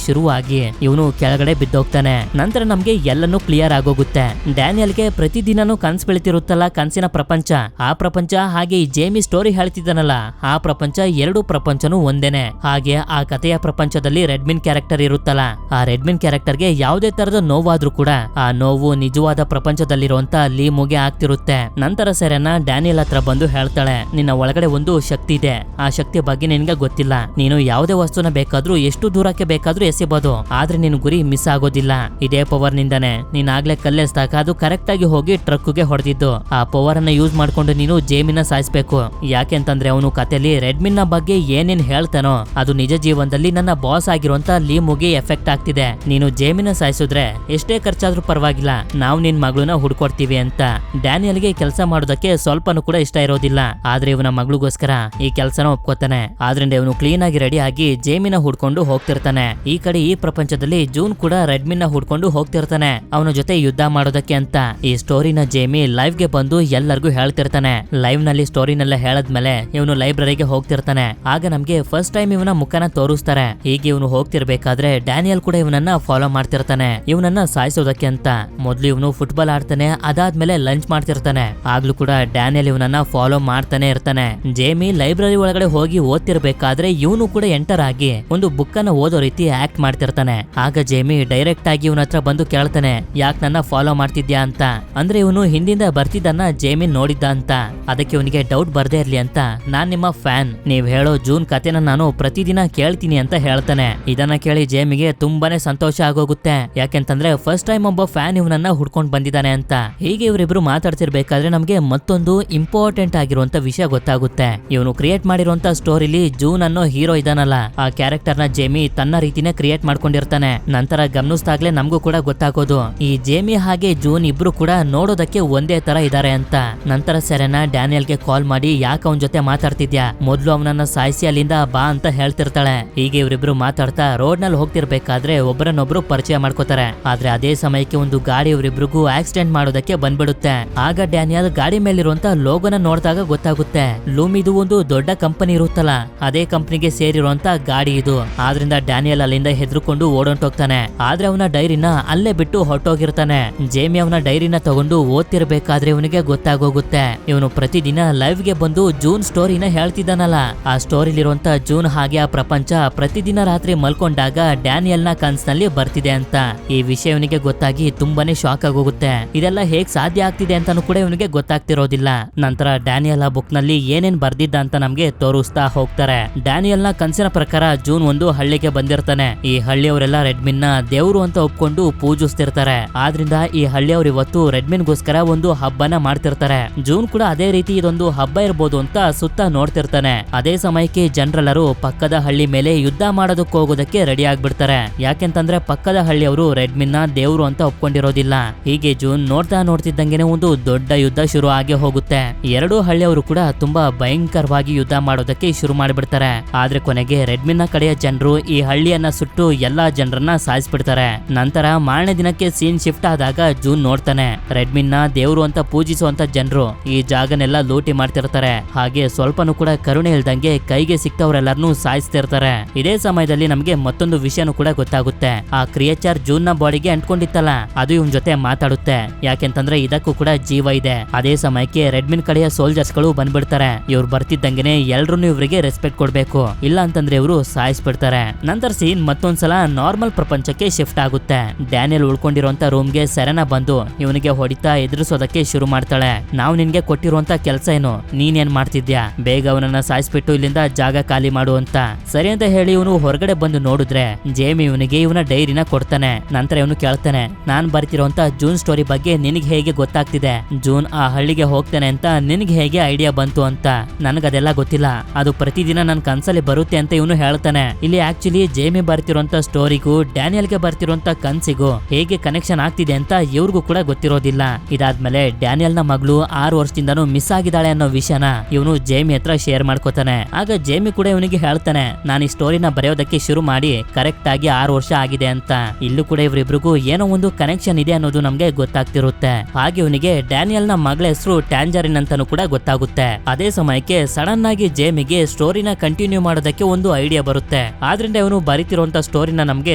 ಶುರುವಾಗಿ ಇವನು ಕೆಳಗಡೆ ಬಿದ್ದೋಗ್ತಾನೆ. ನಂತರ ನಮ್ಗೆ ಎಲ್ಲನೂ ಕ್ಲಿಯರ್ ಆಗೋಗುತ್ತೆ. ಡ್ಯಾನಿಯಲ್ಗೆ ಪ್ರತಿದಿನನೂ ಕನ್ಸು ಬೀಳ್ತಿರುತ್ತಲ್ಲ ಕನ್ಸಿನ ಪ್ರಪಂಚ, ಆ ಪ್ರಪಂಚ ಹಾಗೆ ಈ ಜೇಮಿ ಸ್ಟೋರಿ ಹೇಳ್ತಿದ್ದಾನಲ್ಲ ಆ ಪ್ರಪಂಚ, ಎರಡು ಪ್ರಪಂಚನೂ ಒಂದೇನೆ. ಹಾಗೆ ಆ ಕಥೆಯ ಪ್ರಪಂಚದಲ್ಲಿ ರೆಡ್ಮಿನ್ ಕ್ಯಾರೆಕ್ಟರ್ ಇರುತ್ತಲ್ಲ, ಆ ರೆಡ್ಮಿನ್ ಕ್ಯಾರೆಕ್ಟರ್ಗೆ ಯಾವುದೇ ತರದ ನೋವಾದ್ರೂ ಕೂಡ ಆ ನೋವು ನಿಜವಾದ ಪ್ರಪಂಚದಲ್ಲಿರುವಂತ ಲೀಮುಗೆ ಆಗ್ತಿರುತ್ತೆ. ನಂತರ ಸೆರೆನಾ ಡ್ಯಾನಿಯಲ್ ಹತ್ರ ಬಂದು ಹೇಳ್ತಾಳೆ, ನಿನ್ನ ಒಳಗಡೆ ಒಂದು ಶಕ್ತಿ ಇದೆ, ಆ ಶಕ್ತಿಯ ಬಗ್ಗೆ ನಿನ್ಗೆ ಗೊತ್ತಿಲ್ಲ. ನೀನು ಯಾವುದೇ ವಸ್ತುನ ಬೇಕಾದ್ರೂ ಎಷ್ಟು ದೂರಕ್ಕೆ ಬೇಕಾದ್ರೂ ಎಸಿಬಹುದು, ಆದ್ರೆ ನಿನ್ ಗುರಿ ಮಿಸ್ ಆಗೋದಿಲ್ಲ. ಇದೇ ಪವರ್ ನಿಂದಾನೆ ನೀನ್ ಆಗ್ಲೇ ಕಲ್ಲೆಸ್ದಾಗ ಅದು ಕರೆಕ್ಟ್ ಆಗಿ ಹೋಗಿ ಟ್ರಕ್ಗೆ ಹೊಡೆದಿದ್ದು. ಆ ಪವರ್ ಅನ್ನ ಯೂಸ್ ಮಾಡ್ಕೊಂಡು ನೀನು ಜೇಮಿನ ಸಾಯಿಸ್ಬೇಕು. ಯಾಕೆಂತಂದ್ರೆ ಅವನು ಕಥೆಯಲ್ಲಿ ರೆಡ್ಮಿನ್ ನ ಬಗ್ಗೆ ಏನೇನ್ ಹೇಳ್ತಾನೋ ಅದು ನಿಜ ಜೀವನದಲ್ಲಿ ನನ್ನ ಬಾಸ್ ಆಗಿರುವಂತ ಲೀಮುಗೆ ಎಫೆಕ್ಟ್ ಆಗ್ತಿದೆ. ನೀನು ಜೇಮಿನ ಸಾಯಿಸಿದ್ರೆ ಎಷ್ಟೇ ಖರ್ಚಾದ್ರೂ ಪರವಾಗಿಲ್ಲ, ನಾವು ನಿನ್ ಮಗಳನ್ನ ಹುಡ್ಕೊಡ್ತೀವಿ ಅಂತ. ಡ್ಯಾನಿಯಲ್ಗೆ ಕೆಲಸ ಮಾಡೋದಕ್ಕೆ ಸ್ವಲ್ಪನೂ ಕೂಡ ಇಷ್ಟ ಇರೋದಿಲ್ಲ. ಆದ್ರೆ ಇವನ ಮಗಳಿಗೋಸ್ಕರ ಈ ಕೆಲಸನ ಒಪ್ಕೋತಾನೆ. ಆದ್ರಿಂದ ಇವನು ಕ್ಲೀನ್ ಆಗಿ ರೆಡಿ ಆಗಿ ಜೇಮಿನ ಹುಡ್ಕೊಂಡು ಹೋಗ್ತಿರ್ತಾನೆ. ಈ ಕಡೆ ಈ ಪ್ರಪಂಚದಲ್ಲಿ ಜೂನ್ ಕೂಡ ರೆಡ್ಮಿನ್ ನ ಹುಡ್ಕೊಂಡು ಹೋಗ್ತಿರ್ತಾನೆ ಅವನ ಜೊತೆ ಯುದ್ಧ ಮಾಡೋದಕ್ಕೆ ಅಂತ. ಈ ಸ್ಟೋರಿನ ಜೇಮಿ ಲೈವ್ ಗೆ ಬಂದು ಎಲ್ಲರಿಗೂ ಹೇಳ್ತಿರ್ತಾನೆ. ಲೈವ್ ನಲ್ಲಿ ಸ್ಟೋರಿನೆಲ್ಲ ಹೇಳದ್ಮೇಲೆ ಇವನು ಲೈಬ್ರರಿಗೆ ಹೋಗ್ತಿರ್ತಾನೆ. ಆಗ ನಮ್ಗೆ ಫಸ್ಟ್ ಟೈಮ್ ಇವನ ಮುಖನ ತೋರಿಸ್ತಾರೆ. ಹೀಗೆ ಇವನು ಹೋಗ್ತಿರ್ಬೇಕಾದ್ರೆ ಡ್ಯಾನಿಯಲ್ ಕೂಡ ಇವನನ್ನ ಫಾಲೋ ಮಾಡ್ತಿರ್ತಾನೆ, ಇವನನ್ನ ಸಾಯಿಸೋದಕ್ಕೆ ಅಂತ. ಮೊದ್ಲು ಇವನು ಫುಟ್ಬಾಲ್ ಆಡ್ತಾನೆ, ಅದಾದ್ಮೇಲೆ ಲಂಚ್ ಮಾಡ್ತಿರ್ತಾನೆ. ಆಗ್ಲೂ ಕೂಡ ಡ್ಯಾನಿಯಲ್ ಇವನನ್ನ ಫಾಲೋ ಮಾಡ್ತಾನೆ ಇರ್ತಾನೆ. ಜೇಮಿ ಲೈಬ್ರರಿ ಒಳಗಡೆ ಹೋಗಿ ಓದ್ತಿರ್ಬೇಕಾದ್ರೆ ಇವನು ಕೂಡ ಎಂಟರ್ ಆಗಿ ಒಂದು ಬುಕ್ ಅನ್ನ ಓದೋ ರೀತಿ ಆಕ್ಟ್ ಮಾಡ್ತಿರ್ತಾನೆ. ಆಗ ಜೇಮಿ ಡೈರೆಕ್ಟ್ ಆಗಿ ಇವನ ಹತ್ರ ಬಂದು ಕೇಳ್ತಾನೆ, ಯಾಕೆ ನನ್ನ ಫಾಲೋ ಮಾಡ್ತಿದ್ಯಾ ಅಂತ. ಅಂದ್ರೆ ಇವನು ಹಿಂದಿಂದ ಬರ್ತಿದ್ದನ್ನ ಜೇಮಿ ನೋಡಿದ್ದ ಅಂತ. ಅದಕ್ಕೆ ಇವನಿಗೆ ಡೌಟ್ ಬರ್ದೇ ಇರ್ಲಿ ಅಂತ, ನಾನ್ ನಿಮ್ಮ ಫ್ಯಾನ್, ನೀವ್ ಹೇಳೋ ಜೂನ್ ಕಥೆನ ನಾನು ಪ್ರತಿದಿನ ಕೇಳ್ತೀನಿ ಅಂತ ಹೇಳ್ತಾನೆ. ಇದನ್ನ ಕೇಳಿ ಜೇಮಿಗೆ ತುಂಬಾನೇ ಸಂತೋಷ ಆಗೋಗುತ್ತೆ. ಯಾಕೆಂತಂದ್ರೆ ಫಸ್ಟ್ ಟೈಮ್ ಒಬ್ಬ ಫ್ಯಾನ್ ಇವನನ್ನ ಹುಡ್ಕೊಂಡ್ ಬಂದಿದ್ದಾನೆ ಅಂತ. ಹೀಗೆ ಇವರಿಬ್ರು ಮಾತಾಡ್ತಿರ್ಬೇಕಾದ್ರೆ ನಮ್ಗೆ ಮತ್ತೊಂದು ಇಂಪಾರ್ಟೆಂಟ್ ಆಗಿರುವಂತ ವಿಷಯ ಗೊತ್ತಾಗುತ್ತೆ. ಇವನು ಕ್ರಿಯೇಟ್ ಮಾಡಿರುವಂತ ಸ್ಟೋರಿಲಿ ಜೂನ್ ಅನ್ನೋ ಹೀರೋ ಇದಾನಲ್ಲ, ಆ ಕ್ಯಾರೆಕ್ಟರ್ ನ ಜೇಮಿ ತನ್ನ ರೀತಿನೇ ಕ್ರಿಯೇಟ್ ಮಾಡ್ಕೊಂಡಿರ್ತಾನೆ. ನಂತರ ಗಮನಿಸ್ದಾಗ್ಲೇ ನಮಗೂ ಕೂಡ ಗೊತ್ತಾಗೋದು ಈ ಜೇಮಿ ಹಾಗೆ ಜೂನ್ ಇಬ್ರು ಕೂಡ ನೋಡೋದಕ್ಕೆ ಒಂದೇ ತರ ಇದಾರೆ ಅಂತ. ನಂತರ ಸೆರೆನಾ ಡ್ಯಾನಿಯಲ್ಗೆ ಕಾಲ್ ಮಾಡಿ ಯಾಕೆ ಅವನ ಜೊತೆ ಮಾತಾಡ್ತಿದ್ಯಾ, ಮೊದ್ಲು ಅವನನ್ನ ಸಾಯಿಸಿ ಅಲ್ಲಿಂದ ಬಾ ಅಂತ ಹೇಳ್ತಿರ್ತಾಳೆ. ಹೀಗೆ ಇವರಿಬ್ರು ಮಾತಾಡ್ತಾ ರೋಡ್ ನಲ್ಲಿ ಹೋಗ್ತಿರ್ಬೇಕಾದ್ರೆ ಒಬ್ಬರನ್ನೊಬ್ರು ಪರಿಚಯ ಮಾಡ್ಕೋತಾರೆ. ಆದ್ರೆ ಅದೇ ಸಮಯಕ್ಕೆ ಒಂದು ಗಾಡಿ ಇವರಿಬ್ರಿಗೂ ಆಕ್ಸಿಡೆಂಟ್ ಮಾಡೋದಕ್ಕೆ ಬಂದ್ಬಿಡುತ್ತೆ. ಆಗ ಡ್ಯಾನಿಯಲ್ ಗಾಡಿ ಮೇಲಿರುವಂತ ಲೋಗೋನ ನೋಡಿದಾಗ ಗೊತ್ತಾಗುತ್ತೆ, ಲೂಮ್ ಇದು ಒಂದು ದೊಡ್ಡ ಕಂಪನಿ ಇರುತ್ತಲ್ಲ, ಅದೇ ಕಂಪನಿಗೆ ಸೇರಿರುವಂತ ಗಾಡಿ ಇದು. ಆದ್ರಿಂದ ಡ್ಯಾನಿಯಲ್ ಅಲ್ಲಿಂದ ಹೆದರ್ಕೊಂಡು ಓಡೊಂಟೋಗ್ತಾನೆ. ಆದ್ರೆ ಅವನ ಡೈರಿನ ಅಲ್ಲೇ ಬಿಟ್ಟು ಹೊರಟೋಗಿರ್ತಾನೆ. ಜೇಮಿ ಅವನ ಡೈರಿನ ತಗೊಂಡು ಓದ್ತಿರ್ಬೇಕಾದ್ರೆ ಇವನಿಗೆ ಗೊತ್ತಾಗೋಗುತ್ತೆ, ಇವನು ಪ್ರತಿದಿನ ಲೈವ್ ಗೆ ಬಂದು ಜೂನ್ ಸ್ಟೋರಿನ ಹೇಳ್ತಿದ್ದಾನಲ್ಲ, ಆ ಸ್ಟೋರಿಲಿರುವಂತ ಜೂನ್ ಹಾಗೆ ಆ ಪ್ರಪಂಚ ಪ್ರತಿದಿನ ರಾತ್ರಿ ಮಲ್ಕೊಂಡಾಗ ಡ್ಯಾನಿಯಲ್ ನ ಕನ್ಸ್ನಲ್ಲಿ ಬರ್ತಿದೆ ಅಂತ. ಈ ವಿಷಯ ಇವನಿಗೆ ಗೊತ್ತಾಗಿ ತುಂಬಾನೇ ಶಾಕ್ ಆಗೋಗುತ್ತೆ. ಇದೆಲ್ಲ ಹೇಗ್ ಸಾಧ್ಯ ಆಗ್ತಿದೆ ಅಂತಾನು ಕೂಡ ಇವನಿಗೆ ಗೊತ್ತಾಗ್ತಿರೋದಿಲ್ಲ. ನಂತರ ಡ್ಯಾನಿಯಲ್ ಆ ಬುಕ್ ನಲ್ಲಿ ಏನೇನ್ ಬರ್ದಿದ್ದ ಅಂತ ನಮ್ಗೆ ತೋರಿಸ್ತಾ ಹೋಗ್ತಾರೆ. ಡ್ಯಾನಿಯಲ್ ನ ಕನ್ಸಿನ ಪ್ರಕಾರ ಜೂನ್ ಒಂದು ಹಳ್ಳಿಗೆ ಬಂದಿರ್ತಾನೆ. ಈ ಹಳ್ಳಿಯವರೆಲ್ಲ ರೆಡ್ಮಿನ್ ನ ದೇವ್ರು ಅಂತ ಒಪ್ಕೊಂಡು ಪೂಜಿಸ್ತಿರ್ತಾರೆ. ಆದ್ರಿಂದ ಈ ಹಳ್ಳಿಯವರು ಇವತ್ತು ರೆಡ್ಮಿನ್ ಗೋಸ್ಕರ ಒಂದು ಹಬ್ಬನ ಮಾಡ್ತಿರ್ತಾರೆ. ಜೂನ್ ಕೂಡ ಅದೇ ರೀತಿ ಇದೊಂದು ಹಬ್ಬ ಇರ್ಬೋದು ಅಂತ ಸುತ್ತ ನೋಡ್ತಿರ್ತಾನೆ. ಅದೇ ಸಮಯಕ್ಕೆ ಜನರೆಲ್ಲರೂ ಪಕ್ಕದ ಹಳ್ಳಿ ಮೇಲೆ ಯುದ್ಧ ಮಾಡೋದಕ್ಕೆ ಹೋಗೋದಕ್ಕೆ ರೆಡಿ ಆಗ್ಬಿಡ್ತಾರೆ. ಯಾಕೆಂತಂದ್ರೆ ಪಕ್ಕದ ಹಳ್ಳಿಯವರು ರೆಡ್ಮಿನ್ ನ ದೇವ್ರು ಅಂತ ಒಪ್ಕೊಂಡಿರೋದಿಲ್ಲ. ಹೀಗೆ ಜೂನ್ ನೋಡ್ತಿದ್ದಂಗೆನೆ ಒಂದು ದೊಡ್ಡ ಯುದ್ಧ ಶುರು ಆಗಿ ಹೋಗುತ್ತೆ. ಎರಡೂ ಹಳ್ಳಿಯವರು ಕೂಡ ತುಂಬಾ ಭಯಂಕರವಾಗಿ ಯುದ್ಧ ಮಾಡೋದಕ್ಕೆ ಶುರು ಮಾಡಿಬಿಡ್ತಾರೆ. ಆದ್ರೆ ಕೊನೆಗೆ ರೆಡ್ಮಿನ್ ನ ಕಡೆಯ ಜನರು ಈ ಹಳ್ಳಿಯನ್ನ ಸುಟ್ಟು ಎಲ್ಲಾ ಜನರನ್ನ ಸಾಯಿಸ್ಬಿಡ್ತಾರೆ. ನಂತರ ಮಾರನೇ ದಿನಕ್ಕೆ ಸೀನ್ ಶಿಫ್ಟ್ ಆದಾಗ ಜೂನ್ ನೋಡ್ತಾನೆ, ರೆಡ್ಮಿನ್ ನ ದೇವ್ರು ಅಂತ ಪೂಜಿಸುವಂತ ಜನರು ಈ ಜಾಗನೆಲ್ಲ ಲೂಟಿ ಮಾಡ್ತಿರ್ತಾರೆ. ಹಾಗೆ ಸ್ವಲ್ಪನೂ ಕೂಡ ಕರುಣೆ ಇಲ್ದಂಗೆ ಕೈಗೆ ಸಿಕ್ತವ್ರೆಲ್ಲರನ್ನೂ ಸಾಯಿಸ್ತಿರ್ತಾರೆ. ಇದೇ ಸಮಯದಲ್ಲಿ ನಮ್ಗೆ ಮತ್ತೊಂದು ವಿಷಯನೂ ಕೂಡ ಗೊತ್ತಾಗುತ್ತೆ. ಆ ಕ್ರಿಯೇಚರ್ ಜೂನ್ ನ ಬಾಡಿಗೆ ಅಂಟ್ಕೊಂಡಿತ್ತಲ್ಲ, ಅದು ಇವನ್ ಜೊತೆ ಮಾತಾಡುತ್ತೆ. ಯಾಕೆಂತಂದ್ರೆ ಇದಕ್ಕೂ ಕೂಡ ಜೀವ ಇದೆ. ಅದೇ ಸಮಯಕ್ಕೆ ರೆಡ್ಮಿನ್ ಕಡೆಯ ಸೋಲ್ಜರ್ಸ್ ಗಳು ಬಂದ್ಬಿಡ್ತಾರೆ. ಇವ್ರು ಬರ್ತಿದ್ದಂಗೆನೆ ಎಲ್ರು ಇವರಿಗೆ ರೆಸ್ಪೆಕ್ಟ್ ಕೊಡ್ಬೇಕು, ಇಲ್ಲ ಅಂತಂದ್ರೆ ಇವರು ಸಾಯಿಸ್ಬಿಡ್ತಾರೆ. ನಂತರ ಸೀನ್ ಮತ್ತೊಂದ್ಸಲ ನಾರ್ಮಲ್ ಪ್ರಪಂಚಕ್ಕೆ ಶಿಫ್ಟ್ ಆಗುತ್ತೆ. ಡ್ಯಾನಿಯಲ್ ಉಳ್ಕೊಂಡಿರುವಂತ ರೂಮ್ಗೆ ಸೆರೆನಾ ಬಂದು ಇವನಿಗೆ ಹೊಡಿತಾ ಎದುರಿಸೋದಕ್ಕೆ ಶುರು ಮಾಡ್ತಾಳೆ. ನಾವು ನಿನ್ಗೆ ಕೊಟ್ಟಿರುವಂತ ಕೆಲ್ಸ ಏನು, ನೀನೇನ್ ಮಾಡ್ತಿದ್ಯಾ, ಬೇಗ ಅವನನ್ನ ಸಾಯಿಸ್ಬಿಟ್ಟು ಇಲ್ಲಿಂದ ಜಾಗ ಖಾಲಿ ಮಾಡು ಅಂತ. ಸರಿ ಅಂತ ಹೇಳಿ ಇವನು ಹೊರಗಡೆ ಬಂದು ನೋಡಿದ್ರೆ ಜೇಮಿ ಇವನಿಗೆ ಇವನ ಡೈರಿನ ಕೊಡ್ತಾನೆ. ನಂತರ ಇವನು ಕೇಳ್ತಾನೆ, ನಾನ್ ಬರ್ತಿರೋಂತ ಜೂನ್ ಸ್ಟೋರಿ ಬಗ್ಗೆ ನಿನಗೆ ಹೇಗೆ ಗೊತ್ತಾಗ್ತಿದೆ, ಜೂನ್ ಆ ಹಳ್ಳಿಗೆ ಹೋಗ್ತಾನೆ ಅಂತ ನಿನಗೆ ಹೇಗೆ ಐಡಿಯಾ ಬಂತು ಅಂತ. ನನಗದೆಲ್ಲ ಗೊತ್ತಿಲ್ಲ, ಅದು ಪ್ರತಿದಿನ ನನ್ ಕನ್ಸಲ್ಲಿ ಬರುತ್ತೆ ಅಂತ ಇವನು ಹೇಳ್ತಾನೆ. ಇಲ್ಲಿ ಆಕ್ಚುಲಿ ಜೇಮಿ ಬರ್ತಿರೋಂತ ಸ್ಟೋರಿಗೂ ಡ್ಯಾನಿಯಲ್ಗೆ ಬರ್ತಿರೋಂತ ಕನ್ಸಿಗೂ ಹೇಗೆ ಕನೆಕ್ಷನ್ ಆಗ್ತಿದೆ ಅಂತ ಇವ್ರಿಗೂ ಕೂಡ ಗೊತ್ತಿರೋದಿಲ್ಲ. ಇದಾದ್ಮೇಲೆ ಡ್ಯಾನಿಯಲ್ ನ ಮಗಳು 6 ವರ್ಷದಿಂದನೂ ಮಿಸ್ ಆಗಿದ್ದಾಳೆ ಅನ್ನೋ ವಿಷಯನ ಇವನು ಜೇಮಿ ಹತ್ರ ಶೇರ್ ಮಾಡ್ಕೋತಾನೆ. ಆಗ ಜೇಮಿ ಕೂಡ ಇವನಿಗೆ ಹೇಳ್ತಾನೆ, ನಾನು ಈ ಸ್ಟೋರಿನ ಬರೆಯೋದಕ್ಕೆ ಶುರು ಮಾಡಿ ಕರೆಕ್ಟ್ ಆಗಿ 6 ವರ್ಷ ಆಗಿದೆ ಅಂತ. ಇಲ್ಲೂ ಕೂಡ ಇವರಿಬ್ರಿಗೂ ಏನೋ ಒಂದು ಕನೆಕ್ಷನ್ ಇದೆ ಅನ್ನೋದು ನಮ್ಗೆ ಗೊತ್ತಾಗ್ತಿರುತ್ತೆ. ಹಾಗೆ ಇವನಿಗೆ ಡ್ಯಾನಿಯಲ್ ನ ಮಗಳ ಹೆಸರು ಟ್ಯಾಂಜರಿನ್ ಅಂತಾನು ಕೂಡ ಗೊತ್ತಾಗುತ್ತೆ. ಅದೇ ಸಮಯಕ್ಕೆ ಸಡನ್ ಆಗಿ ಜೇಮಿಗೆ ಸ್ಟೋರಿನ ಕಂಟಿನ್ಯೂ ಮಾಡೋದಕ್ಕೆ ಒಂದು ಐಡಿಯಾ ಬರುತ್ತೆ. ಆದ್ರಿಂದ ಇವನು ಬರೀತಿರುವಂತ ಸ್ಟೋರಿನ ನಮ್ಗೆ